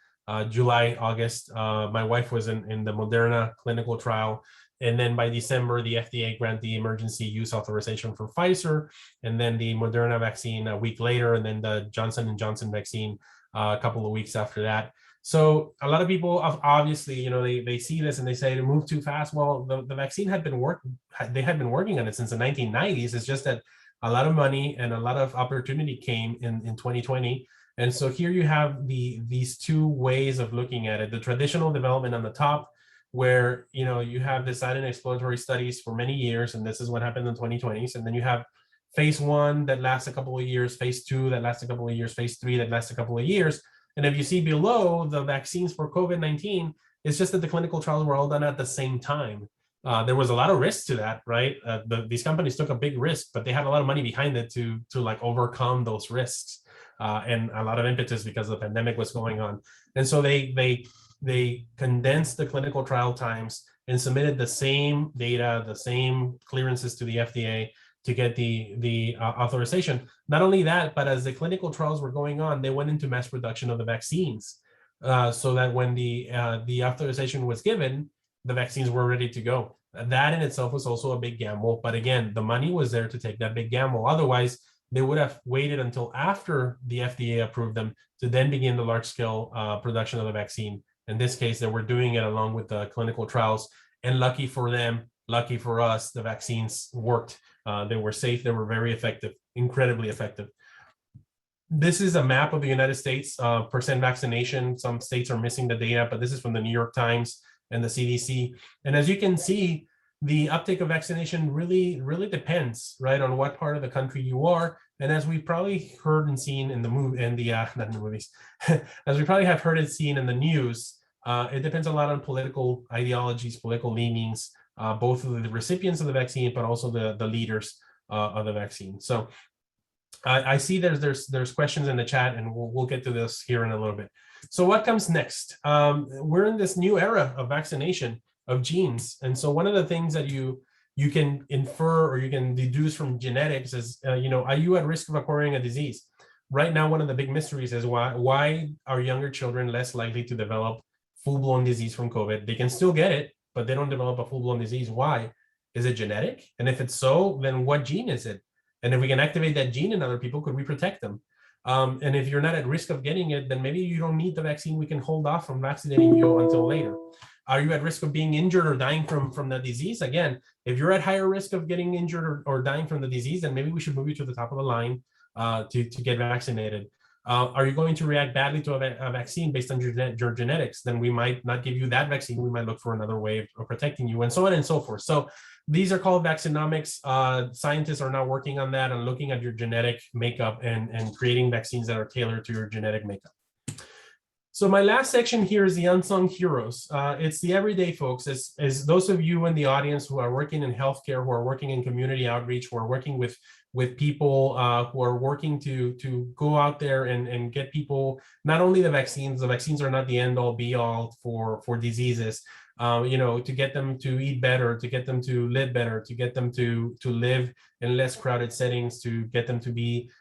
Speaker 2: July, August, my wife was in the Moderna clinical trial. And then by December, the FDA grant the emergency use authorization for Pfizer, and then the Moderna vaccine a week later, and then the Johnson & Johnson vaccine a couple of weeks after that. So a lot of people, obviously, they see this and they say to move too fast. Well, the vaccine had been they had been working on it since the 1990s. It's just that a lot of money and a lot of opportunity came in 2020. And so here you have these two ways of looking at it. The traditional development on the top, where you have design and exploratory studies for many years, and this is what happened in the 2020s. And then you have phase 1 that lasts a couple of years, phase 2 that lasts a couple of years, phase 3 that lasts a couple of years. And if you see below the vaccines for COVID-19, it's just that the clinical trials were all done at the same time. There was a lot of risk to that, right? These companies took a big risk, but they had a lot of money behind it to like overcome those risks, and a lot of impetus because the pandemic was going on. And so they condensed the clinical trial times and submitted the same data, the same clearances to the FDA to get the authorization. Not only that, but as the clinical trials were going on, they went into mass production of the vaccines, so that when the authorization was given, the vaccines were ready to go. That in itself was also a big gamble. But again, the money was there to take that big gamble. Otherwise, they would have waited until after the FDA approved them to then begin the large-scale production of the vaccine. In this case, they were doing it along with the clinical trials. And lucky for them, lucky for us, the vaccines worked. They were safe. They were very effective, incredibly effective. This is a map of the United States, percent vaccination. Some states are missing the data, but this is from the New York Times and the CDC. And as you can see, the uptake of vaccination really, really depends, right, on what part of the country you are. And as we probably heard and seen in the movie, not in the movies, as we probably have heard and seen in the news, it depends a lot on political ideologies, political leanings, both of the recipients of the vaccine, but also the leaders of the vaccine. So I see there's questions in the chat, and we'll get to this here in a little bit. So what comes next? We're in this new era of vaccination of genes. And so one of the things that you can infer or you can deduce from genetics is, are you at risk of acquiring a disease? Right now, one of the big mysteries is why are younger children less likely to develop full-blown disease from COVID? They can still get it, but they don't develop a full-blown disease. Why? Is it genetic? And if it's so, then what gene is it? And if we can activate that gene in other people, could we protect them? And if you're not at risk of getting it, then maybe you don't need the vaccine. We can hold off from vaccinating you until later. Are you at risk of being injured or dying from the disease? Again, if you're at higher risk of getting injured or dying from the disease, then maybe we should move you to the top of the line to get vaccinated. Are you going to react badly to a vaccine based on your genetics? Then we might not give you that vaccine. We might look for another way of protecting you, and so on and so forth. So these are called Vaccinomics. Scientists are now working on that and looking at your genetic makeup and creating vaccines that are tailored to your genetic makeup. So my last section here is the unsung heroes. It's the everyday folks, as those of you in the audience who are working in healthcare, who are working in community outreach, who are working with people who are working to go out there and get people, not only the vaccines are not the end all be all for diseases, to get them to eat better, to get them to live better, to get them to live in less crowded settings, to get them to be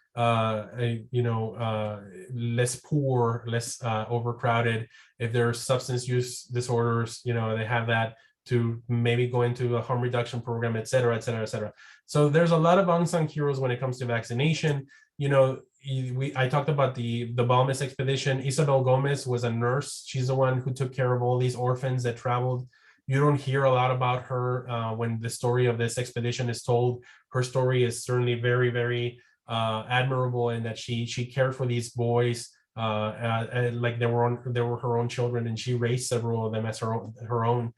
Speaker 2: less poor, less overcrowded. If there are substance use disorders, they have that, to maybe go into a harm reduction program, et cetera, et cetera, et cetera. So there's a lot of unsung heroes when it comes to vaccination. I talked about the Balmis expedition. Isabel Gomez was a nurse. She's the one who took care of all these orphans that traveled. You don't hear a lot about her when the story of this expedition is told. Her story is certainly very, very admirable in that she cared for these boys like they were her own children, and she raised several of them as her own.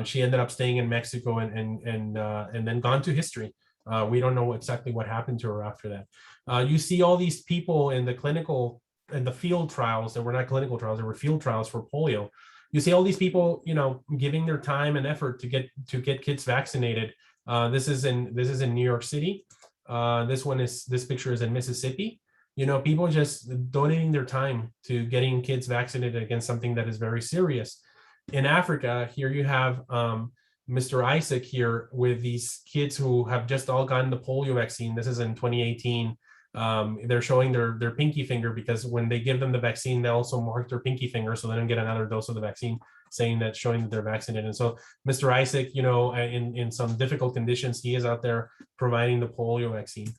Speaker 2: She ended up staying in Mexico and then gone to history We don't know exactly what happened to her after that. You see all these people in the field trials that were not clinical trials, they were field trials for polio. You see all these people, giving their time and effort to get kids vaccinated. This is in New York City. This picture is in Mississippi. People just donating their time to getting kids vaccinated against something that is very serious. In Africa, here you have Mr. Isaac here with these kids who have just all gotten the polio vaccine. This is in 2018. They're showing their pinky finger because when they give them the vaccine, they also mark their pinky finger so they don't get another dose of the vaccine, showing that they're vaccinated. And so Mr. Isaac, in some difficult conditions, he is out there providing the polio vaccine.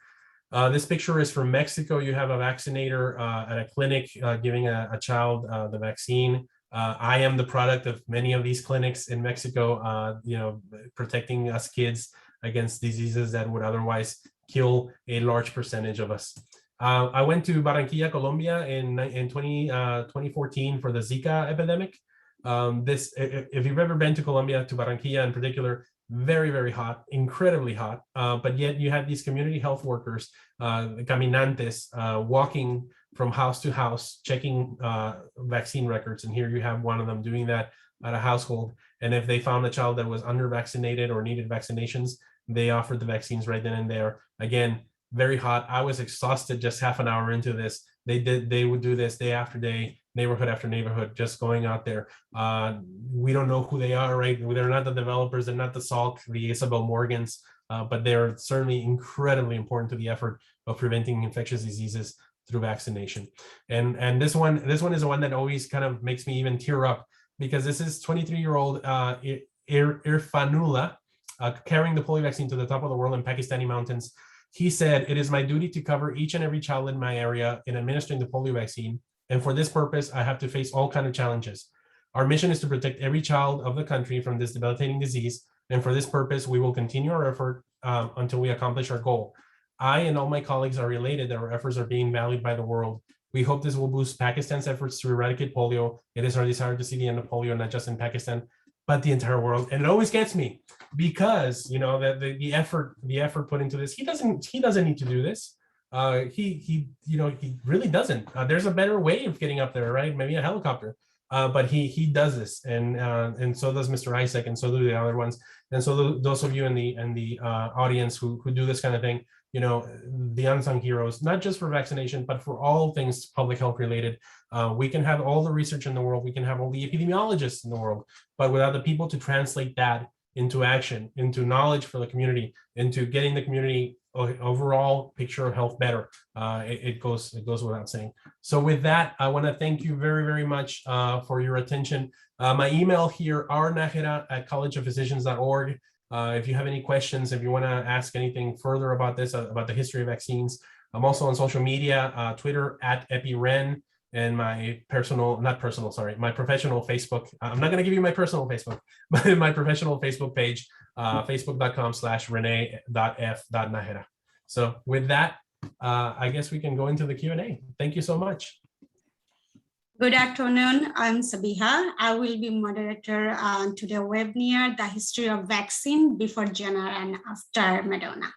Speaker 2: This picture is from Mexico. You have a vaccinator at a clinic giving a child the vaccine. I am the product of many of these clinics in Mexico, protecting us kids against diseases that would otherwise kill a large percentage of us. I went to Barranquilla, Colombia in 2014 for the Zika epidemic. If you've ever been to Colombia, to Barranquilla in particular, very, very hot, incredibly hot, but yet you have these community health workers, caminantes, walking from house to house, checking vaccine records. And here you have one of them doing that at a household. And if they found a child that was under vaccinated or needed vaccinations, they offered the vaccines right then and there. Again, very hot. I was exhausted just half an hour into this. They would do this day after day, neighborhood after neighborhood, just going out there. We don't know who they are, right? They're not the developers, they're not the Salk, the Isabel Morgans, but they're certainly incredibly important to the effort of preventing infectious diseases through vaccination. And this one is the one that always kind of makes me even tear up, because this is 23-year-old Irfanullah carrying the polio vaccine to the top of the world in Pakistani mountains. He said, "It is my duty to cover each and every child in my area in administering the polio vaccine. And for this purpose, I have to face all kinds of challenges. Our mission is to protect every child of the country from this debilitating disease. And for this purpose, we will continue our effort until we accomplish our goal. I and all my colleagues are elated that our efforts are being valued by the world. We hope this will boost Pakistan's efforts to eradicate polio. It is our desire to see the end of polio, not just in Pakistan, but the entire world." And it always gets me because, the effort put into this, he doesn't need to do this. He really doesn't. There's a better way of getting up there, right? Maybe a helicopter. But he does this, and so does Mr. Isaac, and so do the other ones. And so those of you in the audience who do this kind of thing, the unsung heroes, not just for vaccination, but for all things public health related. We can have all the research in the world, we can have all the epidemiologists in the world, but without the people to translate that into action, into knowledge for the community, into getting the community overall picture of health better, it goes without saying. So with that, I want to thank you very, very much for your attention. My email here, rnajera@collegeofphysicians.org. If you have any questions, if you want to ask anything further about this, about the history of vaccines, I'm also on social media, Twitter @EpiRen, and my professional Facebook. I'm not going to give you my personal Facebook, but my professional Facebook page, facebook.com/rene.f.najera. So with that, I guess we can go into the Q&A. Thank you so much.
Speaker 3: Good afternoon, I'm Sabiha. I will be moderator to the webinar, The History of Vaccine Before Jenner and After Moderna.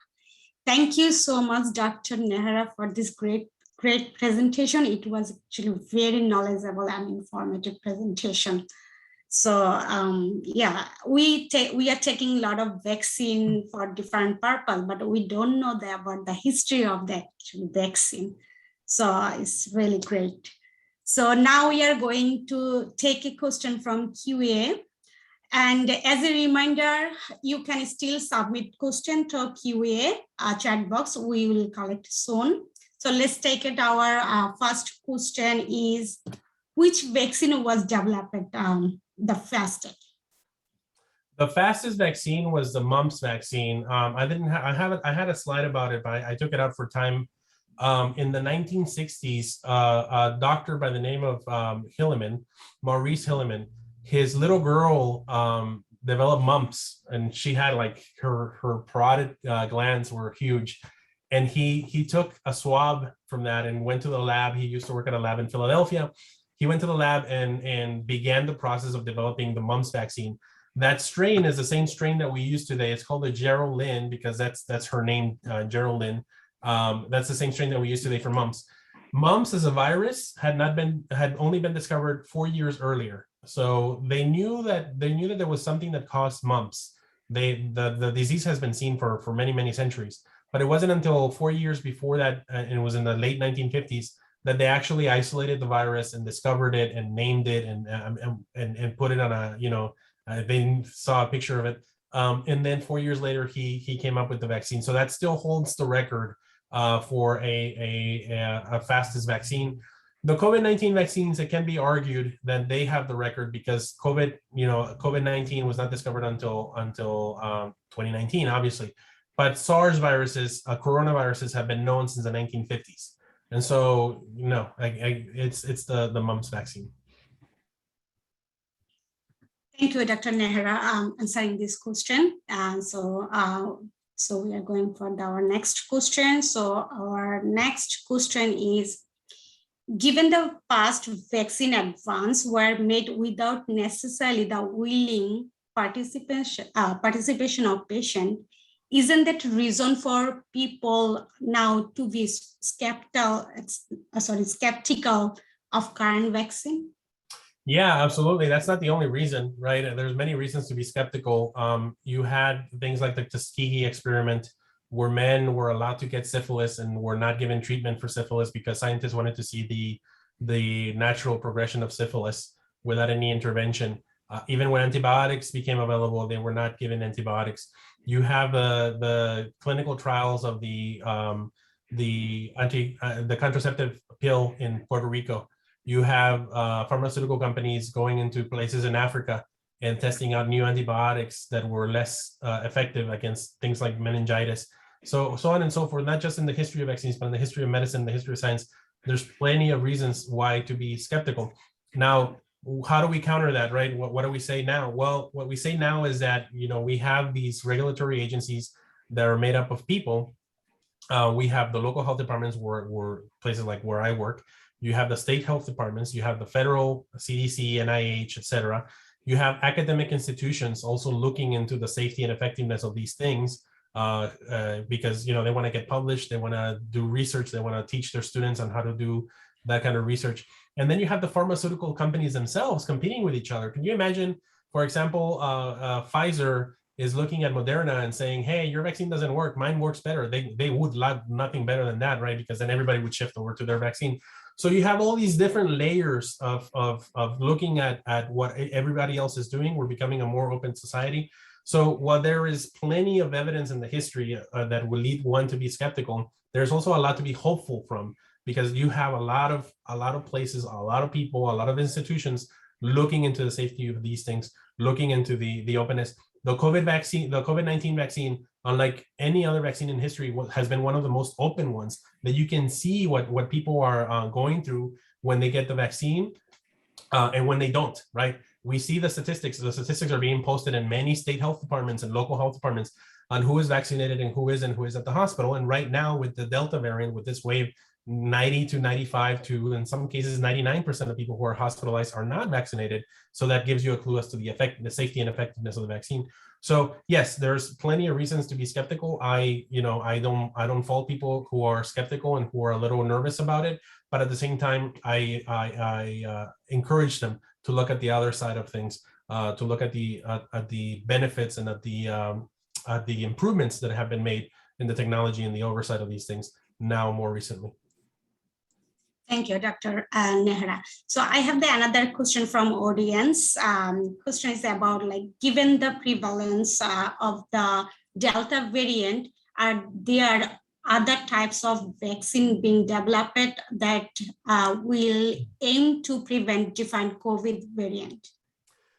Speaker 3: Thank you so much, Dr. Najera, for this great presentation. It was actually very knowledgeable and informative presentation. So we are taking a lot of vaccine for different purpose, but we don't know about the history of the actual vaccine. So it's really great. So now we are going to take a question from QA. And as a reminder, you can still submit question to QA chat box. We will collect soon. So let's take it. Our first question is, which vaccine was developed the fastest?
Speaker 2: The fastest vaccine was the mumps vaccine. I had a slide about it, but I took it out for time. In the 1960s, a doctor by the name of Maurice Hilleman, his little girl developed mumps, and she had her parotid glands were huge. And he took a swab from that and went to the lab. He used to work at a lab in Philadelphia. He went to the lab and began the process of developing the mumps vaccine. That strain is the same strain that we use today. It's called the Geraldine because that's her name, Geraldine. That's the same strain that we use today for mumps. Mumps as a virus had only been discovered 4 years earlier. So they knew that there was something that caused mumps. The disease has been seen for many centuries, but it wasn't until 4 years before that, and it was in the late 1950s, that they actually isolated the virus and discovered it and named it and put it on a, they saw a picture of it. And then 4 years later, he came up with the vaccine. So that still holds the record for a fastest vaccine. The COVID-19 vaccines, it can be argued that they have the record because COVID-19 was not discovered until 2019, obviously. But SARS viruses, coronaviruses, have been known since the 1950s. And so, it's the mumps vaccine.
Speaker 3: Thank you, Dr. Najera, answering this question. So we are going for our next question. So our next question is, given the past vaccine advance were made without necessarily the willing participation of patient, isn't that reason for people now to be skeptical of current vaccine?
Speaker 2: Yeah, absolutely. That's not the only reason, right? There's many reasons to be skeptical. You had things like the Tuskegee experiment, where men were allowed to get syphilis and were not given treatment for syphilis because scientists wanted to see the natural progression of syphilis without any intervention. Even when antibiotics became available, they were not given antibiotics. You have the clinical trials of the contraceptive pill in Puerto Rico. You have pharmaceutical companies going into places in Africa and testing out new antibiotics that were less effective against things like meningitis. So on and so forth, not just in the history of vaccines, but in the history of medicine, the history of science. There's plenty of reasons why to be skeptical. Now, how do we counter that, right? What do we say now? Well, what we say now is that, we have these regulatory agencies that are made up of people. We have the local health departments where places like where I work. You have the state health departments, you have the federal CDC, NIH, et cetera. You have academic institutions also looking into the safety and effectiveness of these things because, they want to get published, they want to do research, they want to teach their students on how to do that kind of research. And then you have the pharmaceutical companies themselves competing with each other. Can you imagine, for example, Pfizer is looking at Moderna and saying, hey, your vaccine doesn't work, mine works better. They would love nothing better than that, right? Because then everybody would shift over to their vaccine. So you have all these different layers of looking at what everybody else is doing. We're becoming a more open society. So while there is plenty of evidence in the history that will lead one to be skeptical, there's also a lot to be hopeful from, because you have a lot of places, a lot of people, a lot of institutions looking into the safety of these things, looking into the openness. The COVID-19 vaccine, unlike any other vaccine in history, has been one of the most open ones, that you can see what people are going through when they get the vaccine and when they don't, right? We see the statistics. The statistics are being posted in many state health departments and local health departments on who is vaccinated and who isn't, who is at the hospital. And right now with the Delta variant, with this wave, 90 to 95 to, in some cases, 99% of people who are hospitalized are not vaccinated. So that gives you a clue as to the safety and effectiveness of the vaccine. So yes, there's plenty of reasons to be skeptical. I don't fault people who are skeptical and who are a little nervous about it, but at the same time, I encourage them to look at the other side of things, to look at the benefits and at the improvements that have been made in the technology and the oversight of these things now more recently.
Speaker 3: Thank you, Dr. Najera. So I have another question from audience. Question is about, given the prevalence of the Delta variant, are there other types of vaccine being developed that will aim to prevent different COVID variant?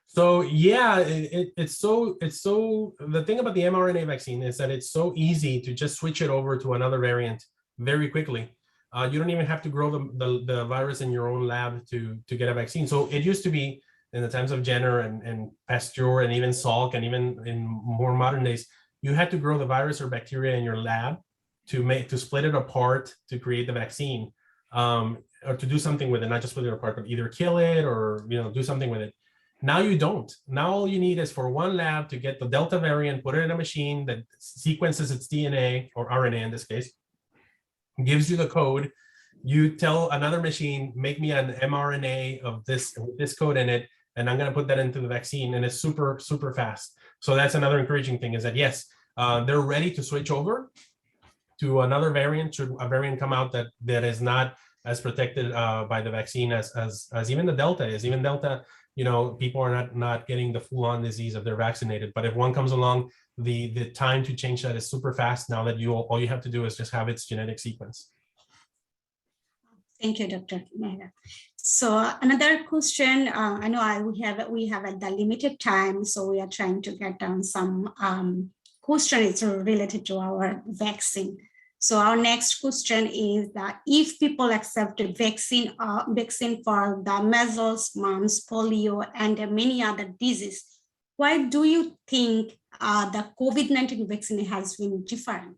Speaker 2: So yeah, it's so the thing about the mRNA vaccine is that it's so easy to just switch it over to another variant very quickly. You don't even have to grow the virus in your own lab to get a vaccine. So it used to be in the times of Jenner and Pasteur and even Salk, and even in more modern days, you had to grow the virus or bacteria in your lab to split it apart to create the vaccine, or to do something with it, not just split it apart, but either kill it or do something with it. Now you don't. Now all you need is for one lab to get the Delta variant, put it in a machine that sequences its DNA or RNA in this case, gives you the code. You tell another machine, make me an mRNA of this with this code in it, and I'm going to put that into the vaccine, and it's super, super fast. So that's another encouraging thing, is that yes, they're ready to switch over to another variant, should a variant come out that is not as protected by the vaccine as even the Delta is. Even Delta, you know, people are not getting the full-on disease if they're vaccinated. But if one comes along, the time to change that is super fast now that all you have to do is just have its genetic sequence.
Speaker 3: Thank you, Dr. Najera. So another question, I know we have the limited time, so we are trying to get down some questions related to our vaccine. So our next question is that if people accept a vaccine for the measles, mumps, polio, and many other diseases, why do you think the COVID-19 vaccine has been different?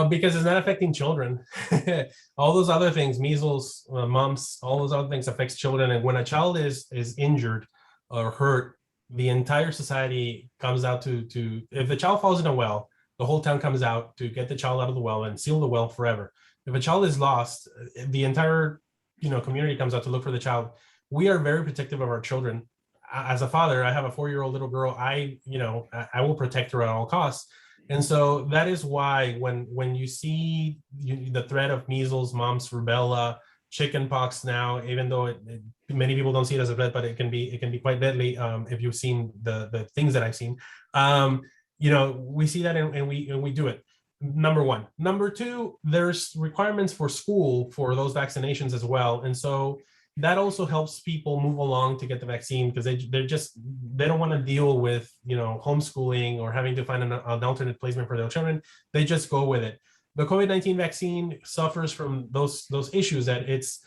Speaker 2: Because it's not affecting children. All those other things, measles, mumps, all those other things affects children. And when a child is injured or hurt, the entire society comes out to if the child falls in a well, the whole town comes out to get the child out of the well and seal the well forever. If a child is lost, the entire community comes out to look for the child. We are very protective of our children. As a father, I have a 4-year-old little girl. I will protect her at all costs. And so that is why when you see the threat of measles, mumps, rubella, chickenpox now, even though many people don't see it as a threat, but it can be quite deadly if you've seen the things that I've seen. We see that and we do it. Number one. Number two, there's requirements for school for those vaccinations as well. And so that also helps people move along to get the vaccine, because they don't want to deal with homeschooling or having to find an alternate placement for their children. They just go with it. The COVID-19 vaccine suffers from those issues, that it's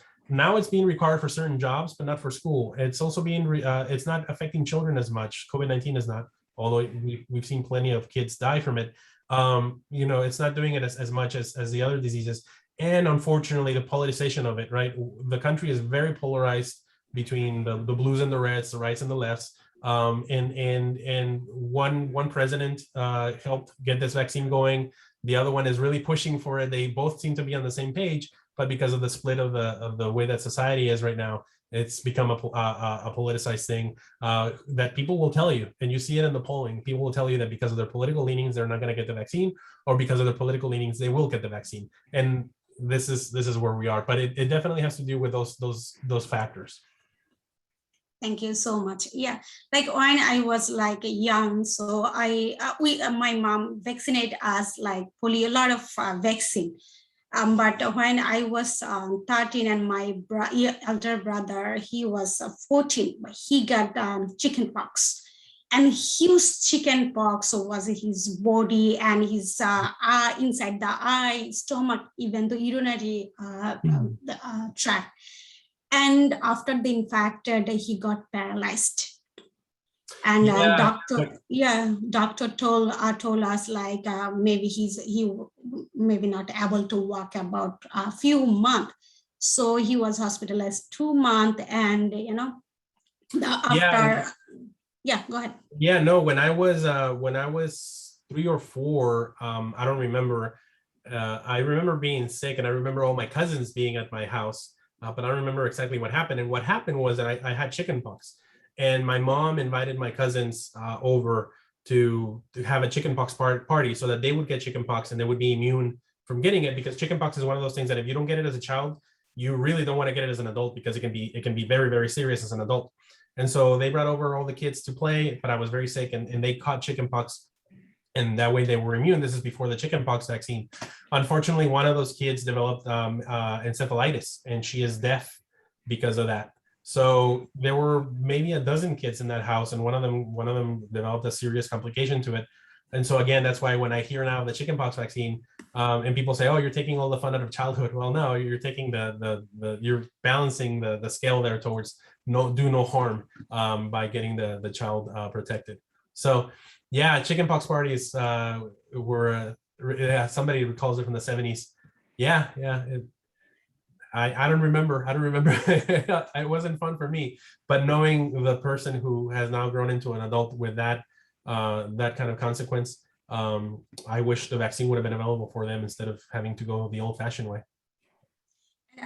Speaker 2: being required for certain jobs, but not for school. It's also it's not affecting children as much. COVID-19 is not, although we've seen plenty of kids die from it. It's not doing it as much as the other diseases. And unfortunately, the polarization of it, right? The country is very polarized between the blues and the reds, the rights and the lefts. And one president helped get this vaccine going. The other one is really pushing for it. They both seem to be on the same page, but because of the split of the way that society is right now, it's become a politicized thing that people will tell you, and you see it in the polling. People will tell you that because of their political leanings, they're not going to get the vaccine, or because of their political leanings, they will get the vaccine. And this is where we are. But it definitely has to do with those factors.
Speaker 3: Thank you so much. Yeah, like when I was young, so my mom vaccinated us polio, a lot of vaccine. But when I was 13 and my elder brother, he was 14, but he got chickenpox. And huge chickenpox was his body and his inside the eye, stomach, even the urinary tract. And after the infected, he got paralyzed. And doctor told us maybe he maybe not able to walk about a few months. So he was hospitalized 2 months, and after. Yeah, go ahead.
Speaker 2: Yeah, no, when I was 3 or 4, I don't remember. I remember being sick, and I remember all my cousins being at my house, but I don't remember exactly what happened. And what happened was that I had chickenpox, and my mom invited my cousins over to have a chickenpox party so that they would get chickenpox and they would be immune from getting it, because chickenpox is one of those things that if you don't get it as a child, you really don't want to get it as an adult, because it can be very, very serious as an adult. And so they brought over all the kids to play, but I was very sick, and they caught chickenpox, and that way they were immune. This is before the chickenpox vaccine. Unfortunately, one of those kids developed encephalitis, and she is deaf because of that. So there were maybe a dozen kids in that house, and one of them developed a serious complication to it. And so again, that's why when I hear now the chickenpox vaccine, and people say, "Oh, you're taking all the fun out of childhood." Well, no, you're taking you're balancing the scale there towards do no harm by getting the child protected. So yeah, chickenpox parties were somebody recalls it from the 70s. Yeah. I don't remember. It wasn't fun for me, but knowing the person who has now grown into an adult with that that kind of consequence, I wish the vaccine would have been available for them instead of having to go the old-fashioned way.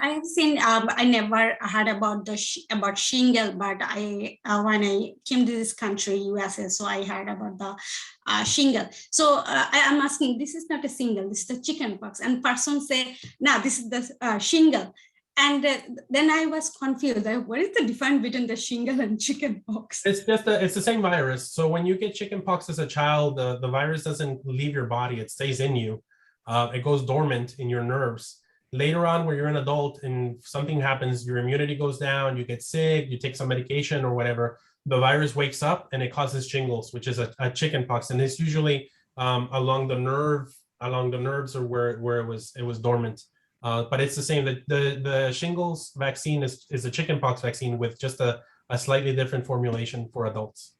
Speaker 3: I have seen. I never heard about the about shingle, but I when I came to this country, USA, so I heard about the shingle. So I am asking, this is not a single, this is the chickenpox, and person say, "No, this is the shingle." And then I was confused. What is the difference between the shingle and chickenpox?
Speaker 2: It's the same virus. So when you get chickenpox as a child, the virus doesn't leave your body; it stays in you. It goes dormant in your nerves. Later on, when you're an adult and something happens, your immunity goes down, you get sick, you take some medication or whatever, the virus wakes up and it causes shingles, which is a chickenpox, and it's usually along the nerves or where it was dormant. But it's the same. The shingles vaccine is a chickenpox vaccine with just a slightly different formulation for adults.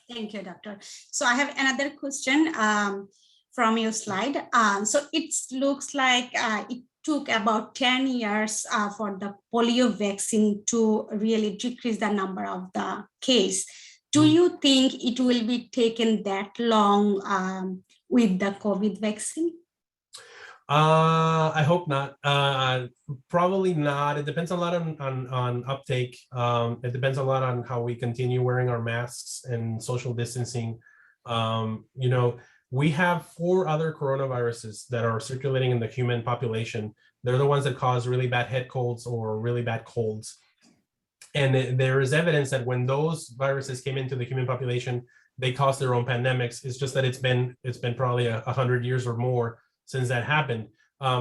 Speaker 3: Thank you, doctor. So I have another question from your slide. So it looks like it took about 10 years for the polio vaccine to really decrease the number of the case. Do you think it will be taken that long with the COVID vaccine?
Speaker 2: I hope not. Probably not. It depends a lot on uptake. It depends a lot on how we continue wearing our masks and social distancing. You know, we have 4 other coronaviruses that are circulating in the human population. They're the ones that cause really bad head colds or really bad colds. And there is evidence that when those viruses came into the human population, they caused their own pandemics. It's just that it's been probably 100 years or more since that happened.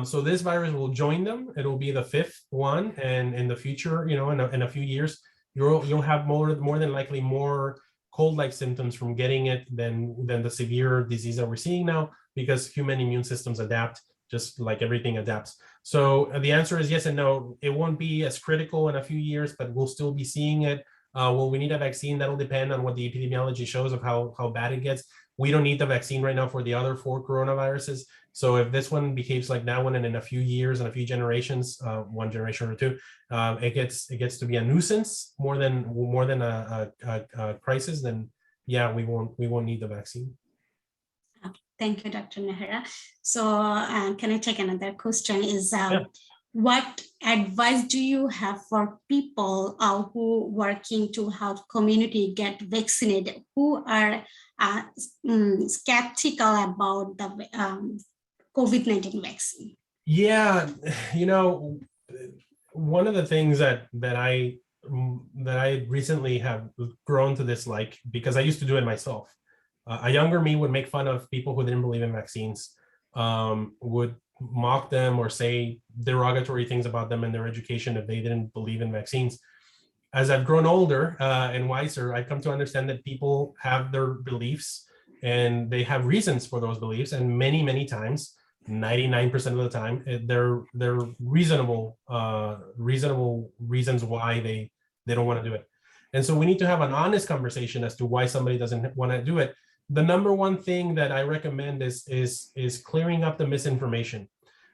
Speaker 2: So this virus will join them. It'll be the 5th one, and in the future, you know, in a few years, you'll have more than likely more cold-like symptoms from getting it than the severe disease that we're seeing now, because human immune systems adapt just like everything adapts. So the answer is yes and no. It won't be as critical in a few years, but we'll still be seeing it. Will we need a vaccine? That'll depend on what the epidemiology shows of how bad it gets. We don't need the vaccine right now for the other 4 coronaviruses. So if this one behaves like that one, and in a few years and a few generations, 1 generation or 2, it gets to be a nuisance more than a crisis, then yeah, we won't need the vaccine.
Speaker 3: Thank you, Dr. Najera. So can I take another question? Is
Speaker 2: Yeah.
Speaker 3: What advice do you have for people who working to help community get vaccinated, who are skeptical about the COVID-19 vaccine?
Speaker 2: Yeah, you know, one of the things that I recently have grown to dislike, because I used to do it myself. A younger me would make fun of people who didn't believe in vaccines, would mock them or say derogatory things about them and their education if they didn't believe in vaccines. As I've grown older and wiser, I've come to understand that people have their beliefs and they have reasons for those beliefs, and many times, 99% of the time, they're reasonable reasons why they don't want to do it. And so we need to have an honest conversation as to why somebody doesn't want to do it. The number one thing that I recommend is clearing up the misinformation.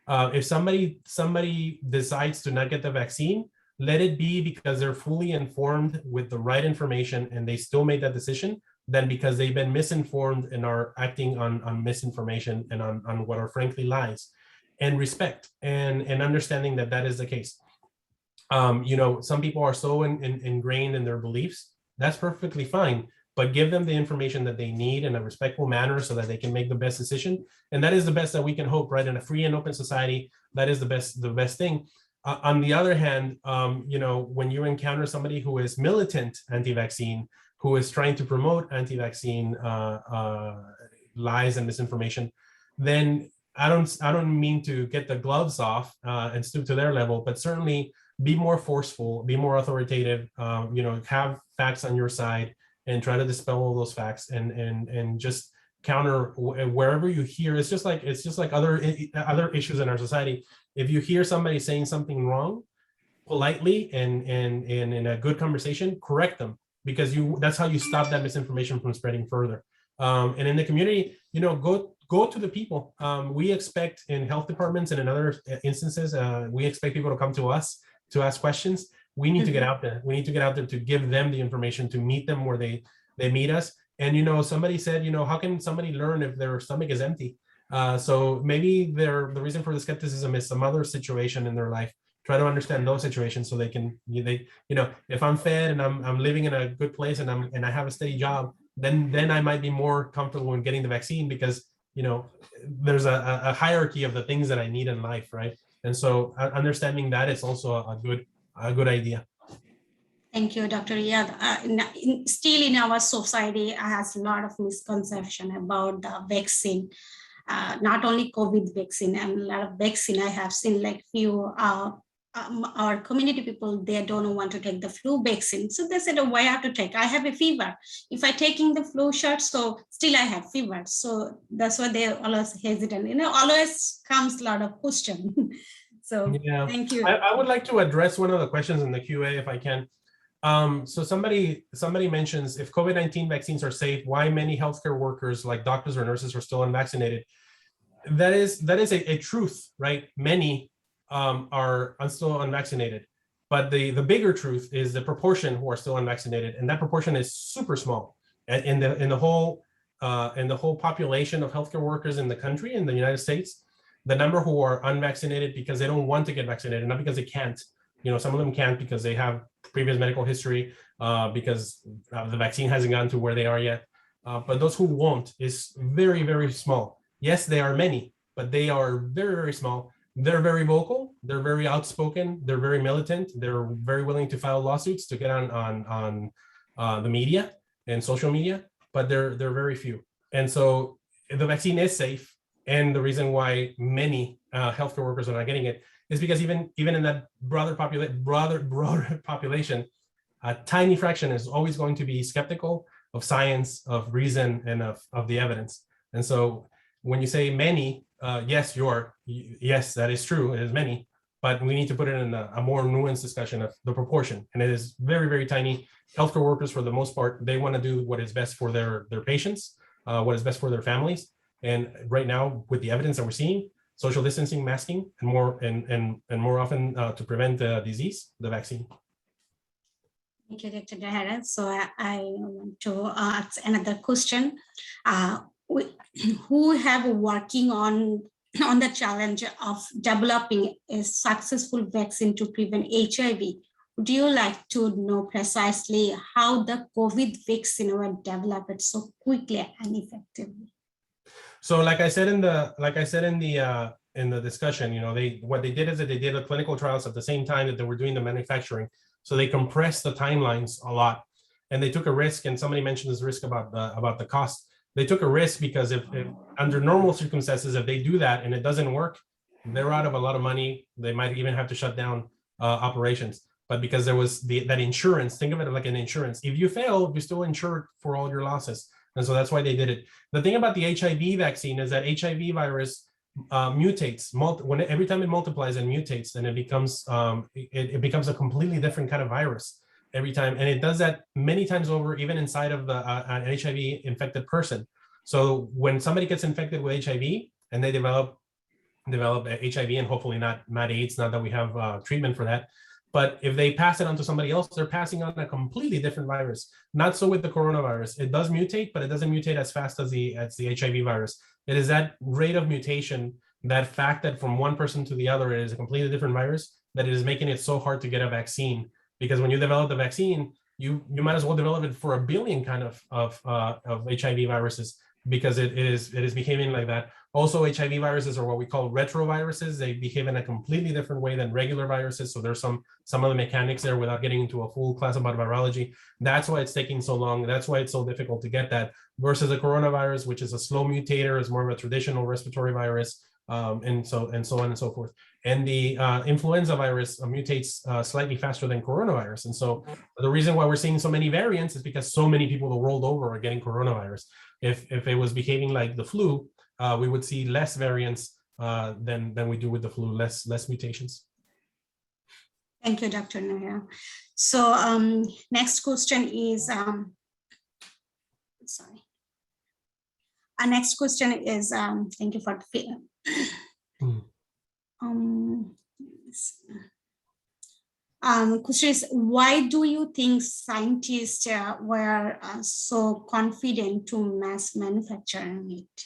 Speaker 2: If somebody decides to not get the vaccine, let it be because they're fully informed with the right information and they still made that decision, than because they've been misinformed and are acting on misinformation and on what are frankly lies. And respect and understanding that is the case. You know, some people are so ingrained in their beliefs. That's perfectly fine, but give them the information that they need in a respectful manner so that they can make the best decision. And that is the best that we can hope, right? In a free and open society, that is the best thing. On the other hand, you know, when you encounter somebody who is militant anti-vaccine, who is trying to promote anti-vaccine lies and misinformation, then I don't mean to get the gloves off and stoop to their level, but certainly be more forceful, be more authoritative, you know, have facts on your side and try to dispel all those facts and just counter wherever you hear. It's just like other issues in our society. If you hear somebody saying something wrong, politely and in a good conversation, correct them, because that's how you stop that misinformation from spreading further. And in the community, you know, go to the people. We expect in health departments and in other instances, we expect people to come to us to ask questions. We need to get out there. We need to get out there to give them the information, to meet them where they meet us. And, you know, somebody said, you know, how can somebody learn if their stomach is empty? So maybe the reason for the skepticism is some other situation in their life. Try to understand those situations so they can, you know, if I'm fed and I'm living in a good place and I have a steady job, then I might be more comfortable in getting the vaccine because, you know, there's a hierarchy of the things that I need in life, right? And so understanding that is also a good idea.
Speaker 3: Thank you, Dr. Riyad. Still in our society has a lot of misconception about the vaccine. Not only COVID vaccine, and a lot of vaccine I have seen, like few our community people, they don't want to take the flu vaccine. So they said, oh, why I have to take? I have a fever. If I taking the flu shot, so still I have fever. So that's why they always hesitant. You know, always comes a lot of question. So
Speaker 2: yeah,
Speaker 3: thank you.
Speaker 2: I would like to address one of the questions in the QA if I can. So somebody mentions if COVID-19 vaccines are safe, why many healthcare workers like doctors or nurses are still unvaccinated? That is a truth, right? Many are still unvaccinated, but the bigger truth is the proportion who are still unvaccinated, and that proportion is super small. In the whole population of healthcare workers in the country, in the United States, the number who are unvaccinated because they don't want to get vaccinated, not because they can't. You know, some of them can't because they have previous medical history, because the vaccine hasn't gotten to where they are yet. But those who won't is very, very small. Yes, they are many, but they are very, very small. They're very vocal. They're very outspoken. They're very militant. They're very willing to file lawsuits to get on the media and social media, but they're very few. And so the vaccine is safe. And the reason why many healthcare workers are not getting it is because even in that broader population, a tiny fraction is always going to be skeptical of science, of reason, and of the evidence. And so when you say many, yes, that is true, it is many, but we need to put it in a more nuanced discussion of the proportion. And it is very, very tiny. Healthcare workers, for the most part, they want to do what is best for their patients, what is best for their families. And right now, with the evidence that we're seeing, social distancing, masking, and more often to prevent the disease, the vaccine.
Speaker 3: Thank you, Dr. Najera. So I want to ask another question. Who have working on the challenge of developing a successful vaccine to prevent HIV? Would you like to know precisely how the COVID vaccine was developed so quickly and effectively?
Speaker 2: So, like I said in the discussion, you know, what they did is that they did the clinical trials at the same time that they were doing the manufacturing. So they compressed the timelines a lot, and they took a risk. And somebody mentioned this risk about the cost. They took a risk because if under normal circumstances, if they do that and it doesn't work, they're out of a lot of money. They might even have to shut down operations. But because there was that insurance, think of it like an insurance. If you fail, you're still insured for all your losses. And so that's why they did it. The thing about the HIV vaccine is that HIV virus mutates. Every time it multiplies and mutates, then it becomes a completely different kind of virus every time. And it does that many times over, even inside of an HIV infected person. So when somebody gets infected with HIV and they develop HIV and hopefully not AIDS, not that we have treatment for that. But if they pass it on to somebody else, they're passing on a completely different virus. Not so with the coronavirus. It does mutate, but it doesn't mutate as fast as the HIV virus. It is that rate of mutation, that fact that from one person to the other, it is a completely different virus, that it is making it so hard to get a vaccine. Because when you develop the vaccine, you might as well develop it for a billion kind of HIV viruses, because it is behaving like that. Also, HIV viruses are what we call retroviruses. They behave in a completely different way than regular viruses. So there's some of the mechanics there without getting into a full class about virology. That's why it's taking so long. That's why it's so difficult to get that, versus the coronavirus, which is a slow mutator, is more of a traditional respiratory virus, and so on and so forth. And the influenza virus mutates slightly faster than coronavirus. And so the reason why we're seeing so many variants is because so many people the world over are getting coronavirus. If it was behaving like the flu, we would see less variants than we do with the flu, less mutations.
Speaker 3: Thank you, Dr. Najera. So next question is, Our next question is, thank you for the question is, why do you think scientists were so confident to mass manufacturing it?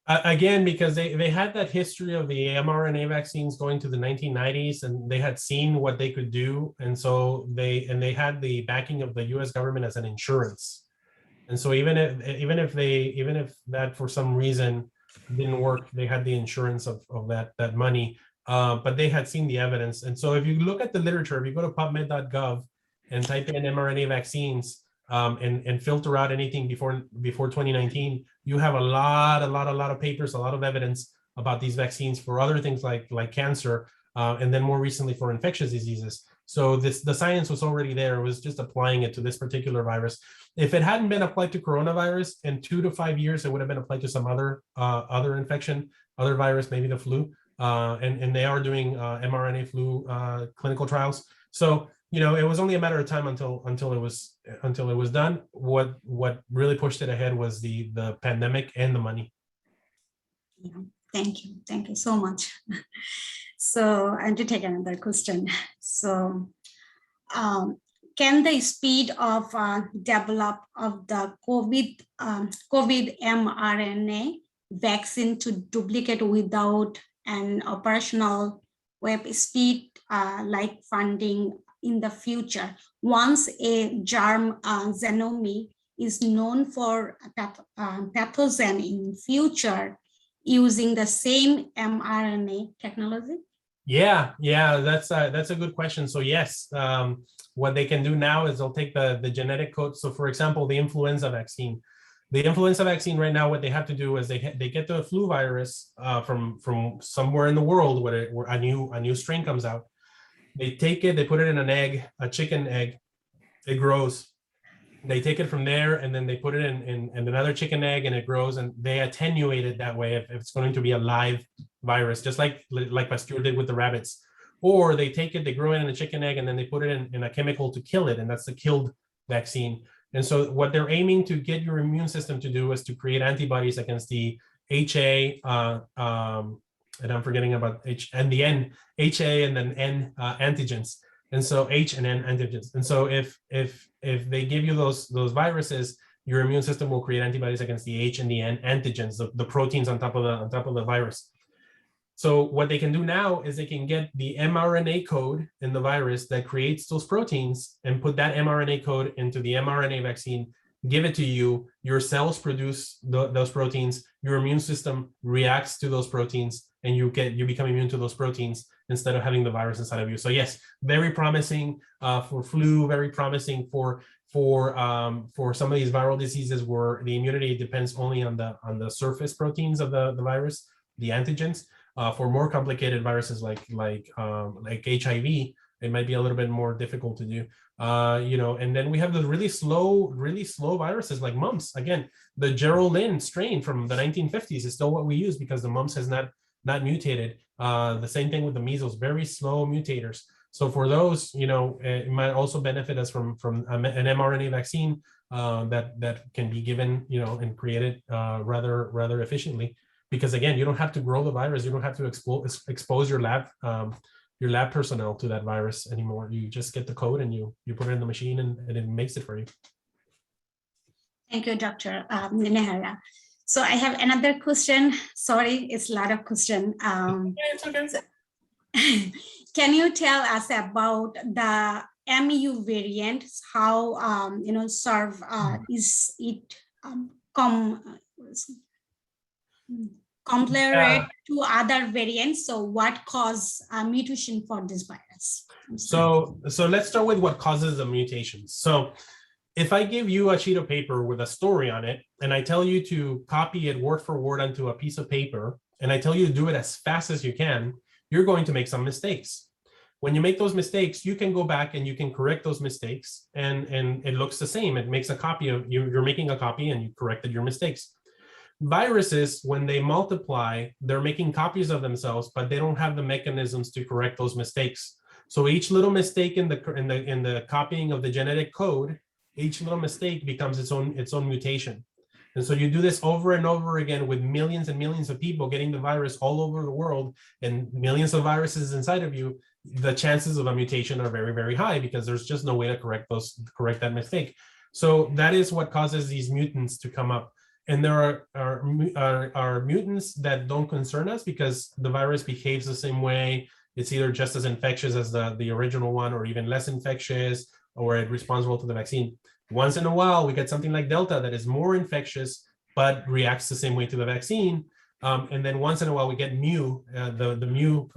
Speaker 2: Again, because they had that history of the mRNA vaccines going to the 1990s, and they had seen what they could do, and so they had the backing of the U.S. government as an insurance. And so even if that for some reason didn't work, they had the insurance of that money. But they had seen the evidence. And so if you look at the literature, if you go to PubMed.gov and type in mRNA vaccines and filter out anything before 2019, you have a lot of papers, a lot of evidence about these vaccines for other things like cancer, and then more recently for infectious diseases. So the science was already there. It was just applying it to this particular virus. If it hadn't been applied to coronavirus, in 2 to 5 years, it would have been applied to some other infection, other virus, maybe the flu. And they are doing mRNA flu clinical trials. So it was only a matter of time until it was done. What really pushed it ahead was the pandemic and the money.
Speaker 3: Yeah, thank you so much. So, and to take another question. So, can the speed of develop of the COVID mRNA vaccine to duplicate without an operational web speed like funding in the future, once a germ genome is known for pathogen in future using the same mRNA technology?
Speaker 2: Yeah, that's a good question. So yes, what they can do now is they'll take the genetic code. So for example, the influenza vaccine. The influenza vaccine right now, what they have to do is they get the flu virus from somewhere in the world where a new strain comes out. They take it, they put it in an egg, a chicken egg, it grows. They take it from there and then they put it in another chicken egg and it grows, and they attenuate it that way if it's going to be a live virus, just like Pasteur did with the rabbits. Or they take it, they grow it in a chicken egg, and then they put it in a chemical to kill it, and that's the killed vaccine. And so what they're aiming to get your immune system to do is to create antibodies against the HA, and I'm forgetting about H and the N, HA and then N antigens. And so H and N antigens. And so if they give you those viruses, your immune system will create antibodies against the H and the N antigens, the proteins on top of the virus. So what they can do now is they can get the mRNA code in the virus that creates those proteins and put that mRNA code into the mRNA vaccine, give it to you, your cells produce those proteins, your immune system reacts to those proteins, and you become immune to those proteins instead of having the virus inside of you. So yes, very promising for flu, very promising for some of these viral diseases where the immunity depends only on the surface proteins of the virus, the antigens. For more complicated viruses like HIV, it might be a little bit more difficult to do. And then we have the really slow viruses like mumps. Again, the Geraldine strain from the 1950s is still what we use because the mumps has not mutated. The same thing with the measles, very slow mutators. So for those, it might also benefit us from an mRNA vaccine that can be given, and created rather efficiently. Because again, you don't have to grow the virus, you don't have to expose your lab personnel to that virus anymore. You just get the code and you put it in the machine and it makes it for you.
Speaker 3: Thank you, Dr. Najera. So I have another question. Sorry, it's a lot of questions.
Speaker 2: It's okay.
Speaker 3: Can you tell us about the MU variant? How is it compared to other variants? So what causes a mutation for this virus?
Speaker 2: So let's start with what causes the mutations. So if I give you a sheet of paper with a story on it, and I tell you to copy it word for word onto a piece of paper, and I tell you to do it as fast as you can, you're going to make some mistakes. When you make those mistakes, you can go back and you can correct those mistakes, and it looks the same. It makes a copy of you're making a copy and you corrected your mistakes. Viruses, when they multiply, they're making copies of themselves, but they don't have the mechanisms to correct those mistakes. So each little mistake in the copying of the genetic code, each little mistake becomes its own mutation. And so you do this over and over again with millions and millions of people getting the virus all over the world and millions of viruses inside of you, the chances of a mutation are very, very high because there's just no way to correct that mistake. So that is what causes these mutants to come up. And there are mutants that don't concern us because the virus behaves the same way. It's either just as infectious as the original one or even less infectious, or it responds well to the vaccine. Once in a while, we get something like Delta that is more infectious, but reacts the same way to the vaccine. And then once in a while, we get Mu, the Mu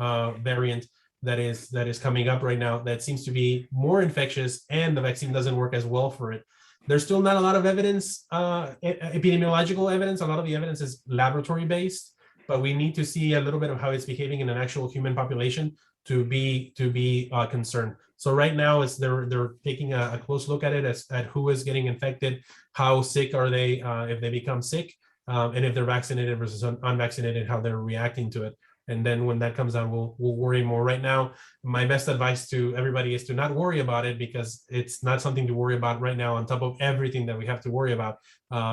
Speaker 2: variant that is coming up right now that seems to be more infectious, and the vaccine doesn't work as well for it. There's still not a lot of evidence, epidemiological evidence. A lot of the evidence is laboratory-based, but we need to see a little bit of how it's behaving in an actual human population to be concerned. So right now, they're taking a close look at it at who is getting infected, how sick are they if they become sick, and if they're vaccinated versus unvaccinated, how they're reacting to it. And then when that comes out, we'll worry more. Right now, my best advice to everybody is to not worry about it because it's not something to worry about right now on top of everything that we have to worry about.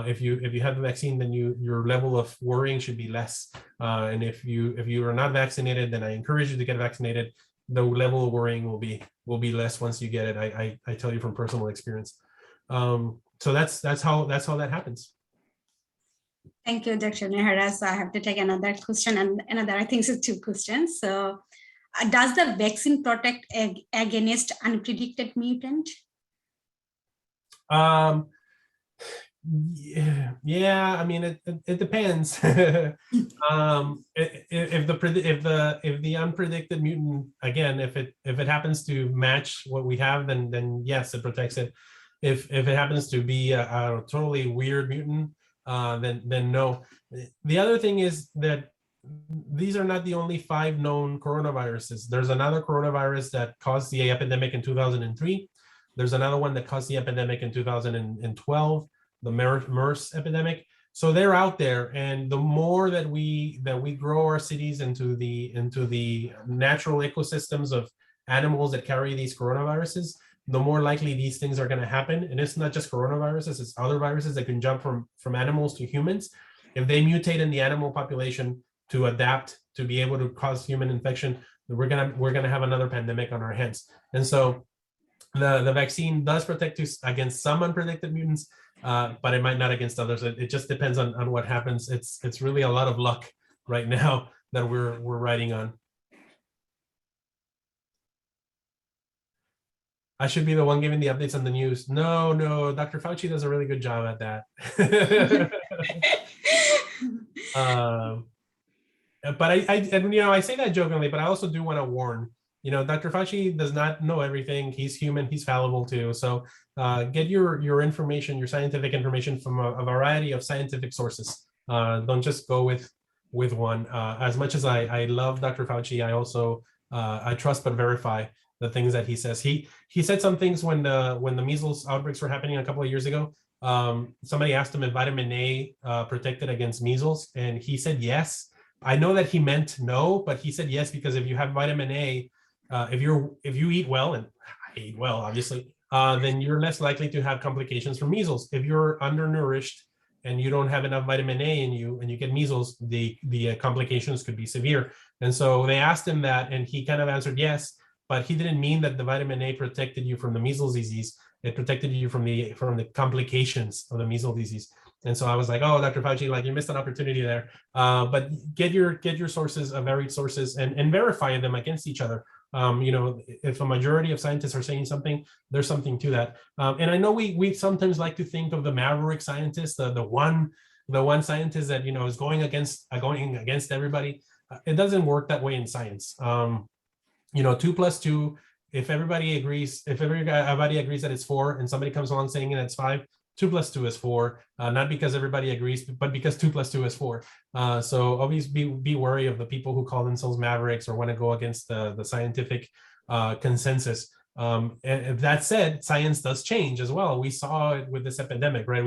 Speaker 2: If you have the vaccine, then your level of worrying should be less. And if you are not vaccinated, then I encourage you to get vaccinated. The level of worrying will be less once you get it. I tell you from personal experience. So that's how that happens.
Speaker 3: Thank you, Dr. Najera. So I have to take another question and another, I think it's two questions. So does the vaccine protect against unpredicted mutant?
Speaker 2: Yeah, I mean, it depends. If the unpredicted mutant, again, if it happens to match what we have, then yes, it protects it. If it happens to be a totally weird mutant, then no. The other thing is that these are not the only 5 known coronaviruses. There's another coronavirus that caused the epidemic in 2003. There's another one that caused the epidemic in 2012, the MERS epidemic. So they're out there, and the more that we grow our cities into the natural ecosystems of animals that carry these coronaviruses, the more likely these things are going to happen. And it's not just coronaviruses, it's other viruses that can jump from animals to humans. If they mutate in the animal population to adapt to be able to cause human infection, we're gonna have another pandemic on our hands. And so the vaccine does protect us against some unpredicted mutants, but it might not against others. It just depends on what happens. It's really a lot of luck right now that we're riding on. I should be the one giving the updates on the news. No, Dr. Fauci does a really good job at that. But I say that jokingly, but I also do want to warn, Dr. Fauci does not know everything. He's human, he's fallible too. So get your information, your scientific information from a variety of scientific sources. Don't just go with one. As much as I love Dr. Fauci, I also I trust but verify the things that he says. He said some things when the measles outbreaks were happening a couple of years ago. Somebody asked him if vitamin A protected against measles, and he said yes. I know that he meant no, but he said yes because if you have vitamin A, if you eat well, and I eat well, obviously, then you're less likely to have complications from measles. If you're undernourished and you don't have enough vitamin A in you and you get measles, the complications could be severe. And so they asked him that, and he kind of answered yes, but he didn't mean that the vitamin A protected you from the measles disease. It protected you from the complications of the measles disease. And so I was like, oh, Dr. Fauci, like you missed an opportunity there. But get your sources, varied sources, and verify them against each other. If a majority of scientists are saying something, there's something to that. And I know we sometimes like to think of the maverick scientist, the one scientist that is going against everybody. It doesn't work that way in science. 2 plus 2. If everybody agrees that it's 4, and somebody comes along saying that it's 5, 2 plus 2 is 4, not because everybody agrees, but because 2 plus 2 is 4. So always be wary of the people who call themselves mavericks or want to go against the scientific consensus. And that said, science does change as well. We saw it with this epidemic, right?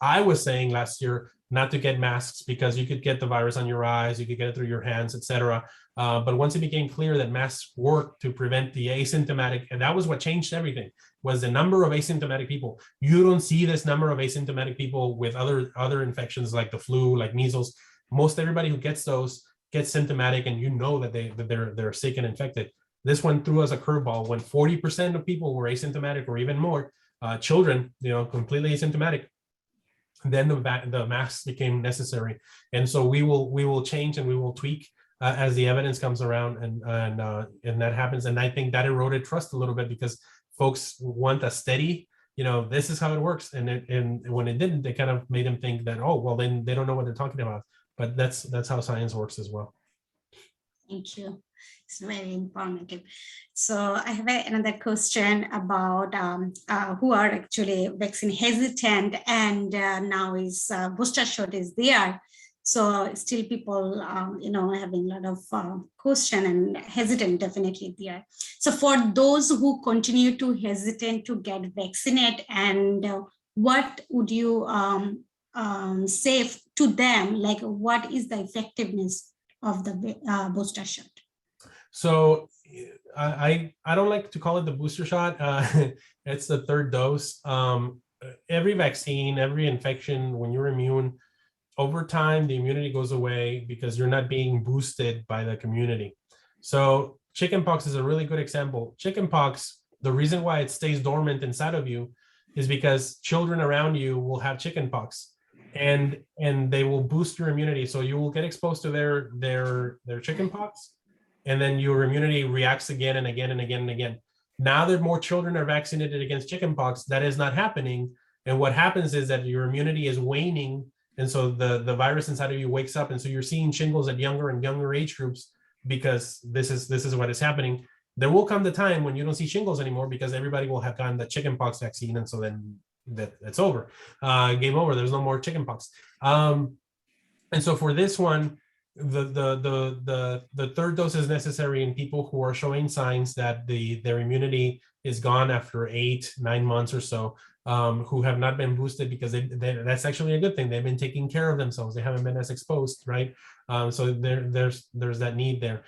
Speaker 2: I was saying last year not to get masks because you could get the virus on your eyes, you could get it through your hands, etc. But once it became clear that masks work to prevent the asymptomatic, and that was what changed everything, was the number of asymptomatic people. You don't see this number of asymptomatic people with other infections like the flu, like measles. Most everybody who gets those gets symptomatic, and you know that they're sick and infected. This one threw us a curveball when 40% of people were asymptomatic or even more, children, completely asymptomatic. Then the masks became necessary, and so we will change and we will tweak as the evidence comes around, and that happens. And I think that eroded trust a little bit because folks want a steady, this is how it works, and when it didn't, they kind of made them think that, oh well, then they don't know what they're talking about. But that's how science works as well.
Speaker 3: Thank you. It's very informative. So I have another question about who are actually vaccine hesitant, and now is booster shot is there. So still people, having a lot of question and hesitant definitely there. So for those who continue to hesitate to get vaccinated, and what would you say to them? Like, what is the effectiveness of the booster shot?
Speaker 2: So I don't like to call it the booster shot. It's the third dose. Every vaccine, every infection, when you're immune, over time, the immunity goes away because you're not being boosted by the community. So chickenpox is a really good example. Chickenpox, the reason why it stays dormant inside of you is because children around you will have chickenpox, and they will boost your immunity. So you will get exposed to their chickenpox, and then your immunity reacts again and again and again and again. Now that more children are vaccinated against chickenpox, that is not happening. And what happens is that your immunity is waning, and so the virus inside of you wakes up, and so you're seeing shingles at younger and younger age groups because this is what is happening. There will come the time when you don't see shingles anymore because everybody will have gotten the chickenpox vaccine, and so then that's over. Game over. There's no more chickenpox. And so for this one, the third dose is necessary in people who are showing signs that their immunity is gone after 8-9 months or so, who have not been boosted because that's actually a good thing. They've been taking care of themselves. They haven't been as exposed, right? So there's that need there.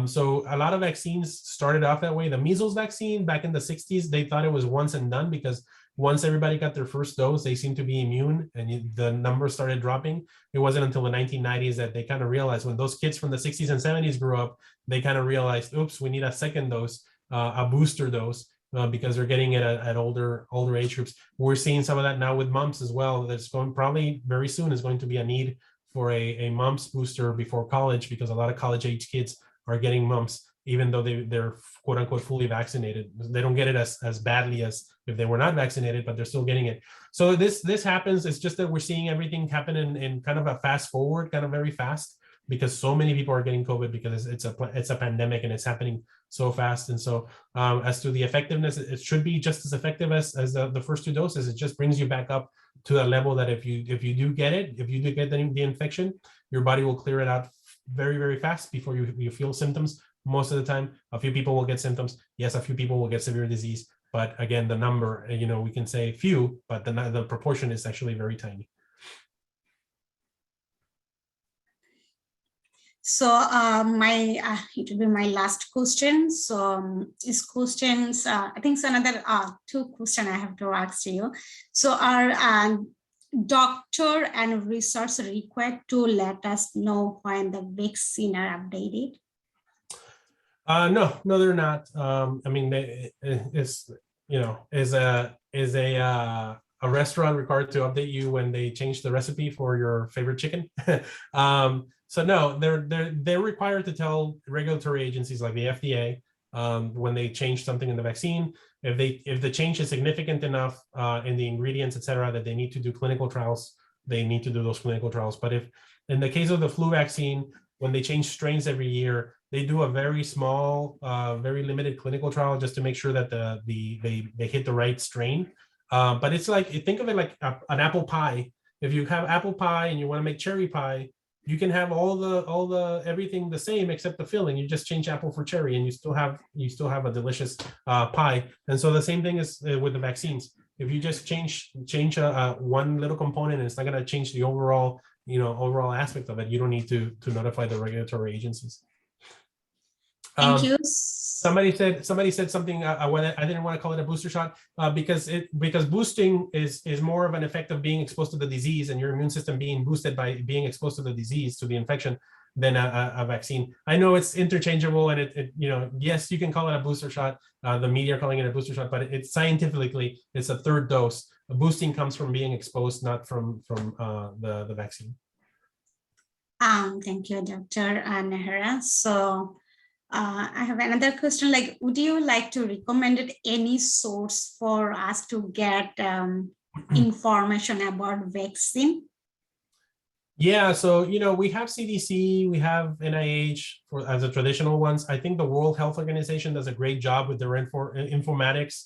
Speaker 2: So a lot of vaccines started off that way. The measles vaccine back in the 60s, they thought it was once and done because once everybody got their first dose, they seemed to be immune, and the numbers started dropping. It wasn't until the 1990s that they kind of realized, when those kids from the 60s and 70s grew up, they kind of realized, oops, we need a second dose, a booster dose, because they're getting it at older age groups. We're seeing some of that now with mumps as well. That's going, probably very soon is going to be a need for a mumps booster before college, because a lot of college age kids are getting mumps, even though they're quote unquote fully vaccinated. They don't get it as badly as if they were not vaccinated, but they're still getting it. So this happens. It's just that we're seeing everything happen in kind of a fast forward, kind of very fast, because so many people are getting COVID because it's a pandemic and it's happening so fast. And so as to the effectiveness, it should be just as effective as the first two doses. It just brings you back up to a level that if you do get it, if you do get the infection, your body will clear it out very, very fast before you feel symptoms. Most of the time, a few people will get symptoms. Yes, a few people will get severe disease. But again, the number, we can say few, but the proportion is actually very tiny.
Speaker 3: So it will be my last question. So these questions, I think it's another two questions I have to ask you. So are doctor and research required to let us know when the vaccine are updated?
Speaker 2: No, they're not. I mean, is a restaurant required to update you when they change the recipe for your favorite chicken? So no, they're required to tell regulatory agencies like the FDA when they change something in the vaccine. If the change is significant enough in the ingredients, et cetera, that they need to do clinical trials, they need to do those clinical trials. But if in the case of the flu vaccine, when they change strains every year, they do a very small, very limited clinical trial just to make sure that they hit the right strain. But it's like, think of it like an apple pie. If you have apple pie and you want to make cherry pie, you can have all the everything the same except the filling. You just change apple for cherry, and you still have a delicious pie. And so the same thing is with the vaccines. If you just change one little component, and it's not going to change the overall aspect of it, you don't need to notify the regulatory agencies.
Speaker 3: Thank you.
Speaker 2: Somebody said something. I didn't want to call it a booster shot because boosting is more of an effect of being exposed to the disease and your immune system being boosted by being exposed to the disease, to the infection, than a vaccine. I know it's interchangeable, and yes, you can call it a booster shot. The media are calling it a booster shot, but it's scientifically it's a third dose. Boosting comes from being exposed, not from the vaccine.
Speaker 3: Thank you, Dr. Najera. So I have another question. Like, would you like to recommend any source for us to get information about vaccine?
Speaker 2: Yeah, so we have CDC, we have NIH as the traditional ones. I think the World Health Organization does a great job with their infographics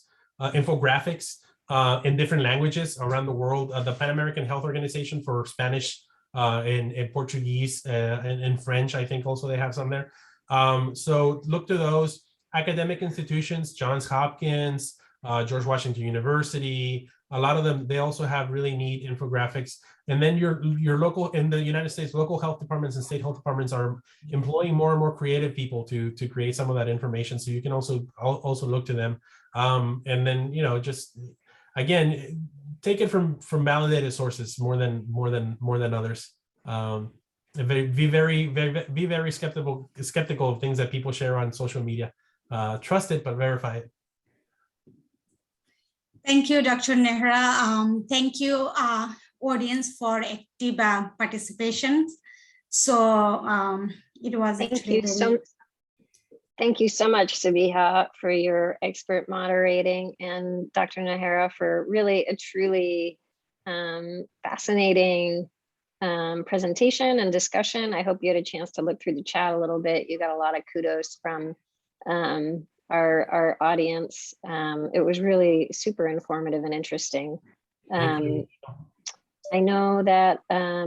Speaker 2: in different languages around the world. The Pan American Health Organization for Spanish and Portuguese and French, I think also they have some there. So look to those academic institutions, Johns Hopkins, George Washington University. A lot of them, they also have really neat infographics. And then your local, in the United States, local health departments and state health departments are employing more and more creative people to create some of that information. So you can also look to them. And then just again, take it from validated sources more than others. Be very skeptical of things that people share on social media. Trust it, but verify it.
Speaker 3: Thank you, Dr. Najera. Thank you, audience, for active participation. So it was
Speaker 4: Thank you so much, Sabiha, for your expert moderating, and Dr. Najera for really a truly fascinating presentation and discussion. I hope you had a chance to look through the chat a little bit. You got a lot of kudos from our audience. It was really super informative and interesting. I know that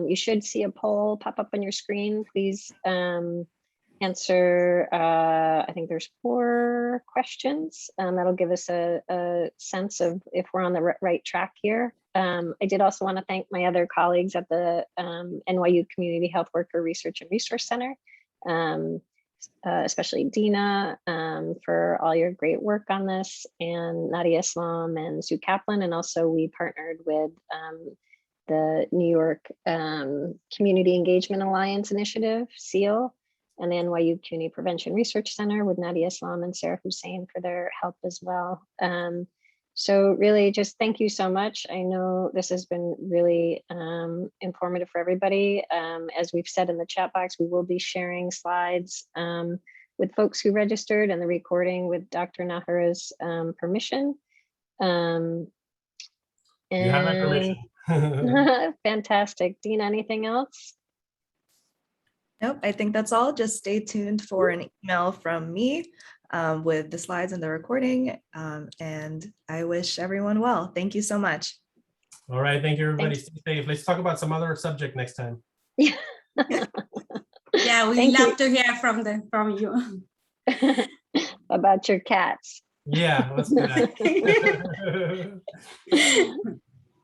Speaker 4: you should see a poll pop up on your screen. Please answer, I think there's 4 questions. That'll give us a sense of if we're on the right track here. I did also want to thank my other colleagues at the NYU Community Health Worker Research and Resource Center, especially Dina, for all your great work on this, and Nadia Islam and Sue Kaplan. And also we partnered with the New York Community Engagement Alliance initiative, CEAL, and the NYU-CUNY Prevention Research Center with Nadia Islam and Sarah Hussein for their help as well. So really just thank you so much. I know this has been really informative for everybody. As we've said in the chat box, we will be sharing slides with folks who registered, and the recording with Dr. Najera's permission.
Speaker 2: You have my permission.
Speaker 4: Fantastic. Dina, anything else?
Speaker 1: Nope, I think that's all. Just stay tuned for an email from me with the slides and the recording. And I wish everyone well. Thank you so much.
Speaker 2: All right, thank you, everybody. Stay safe. Let's talk about some other subject next time.
Speaker 3: Yeah, we'd love to hear from you.
Speaker 4: About your cats.
Speaker 2: Yeah, let's do that.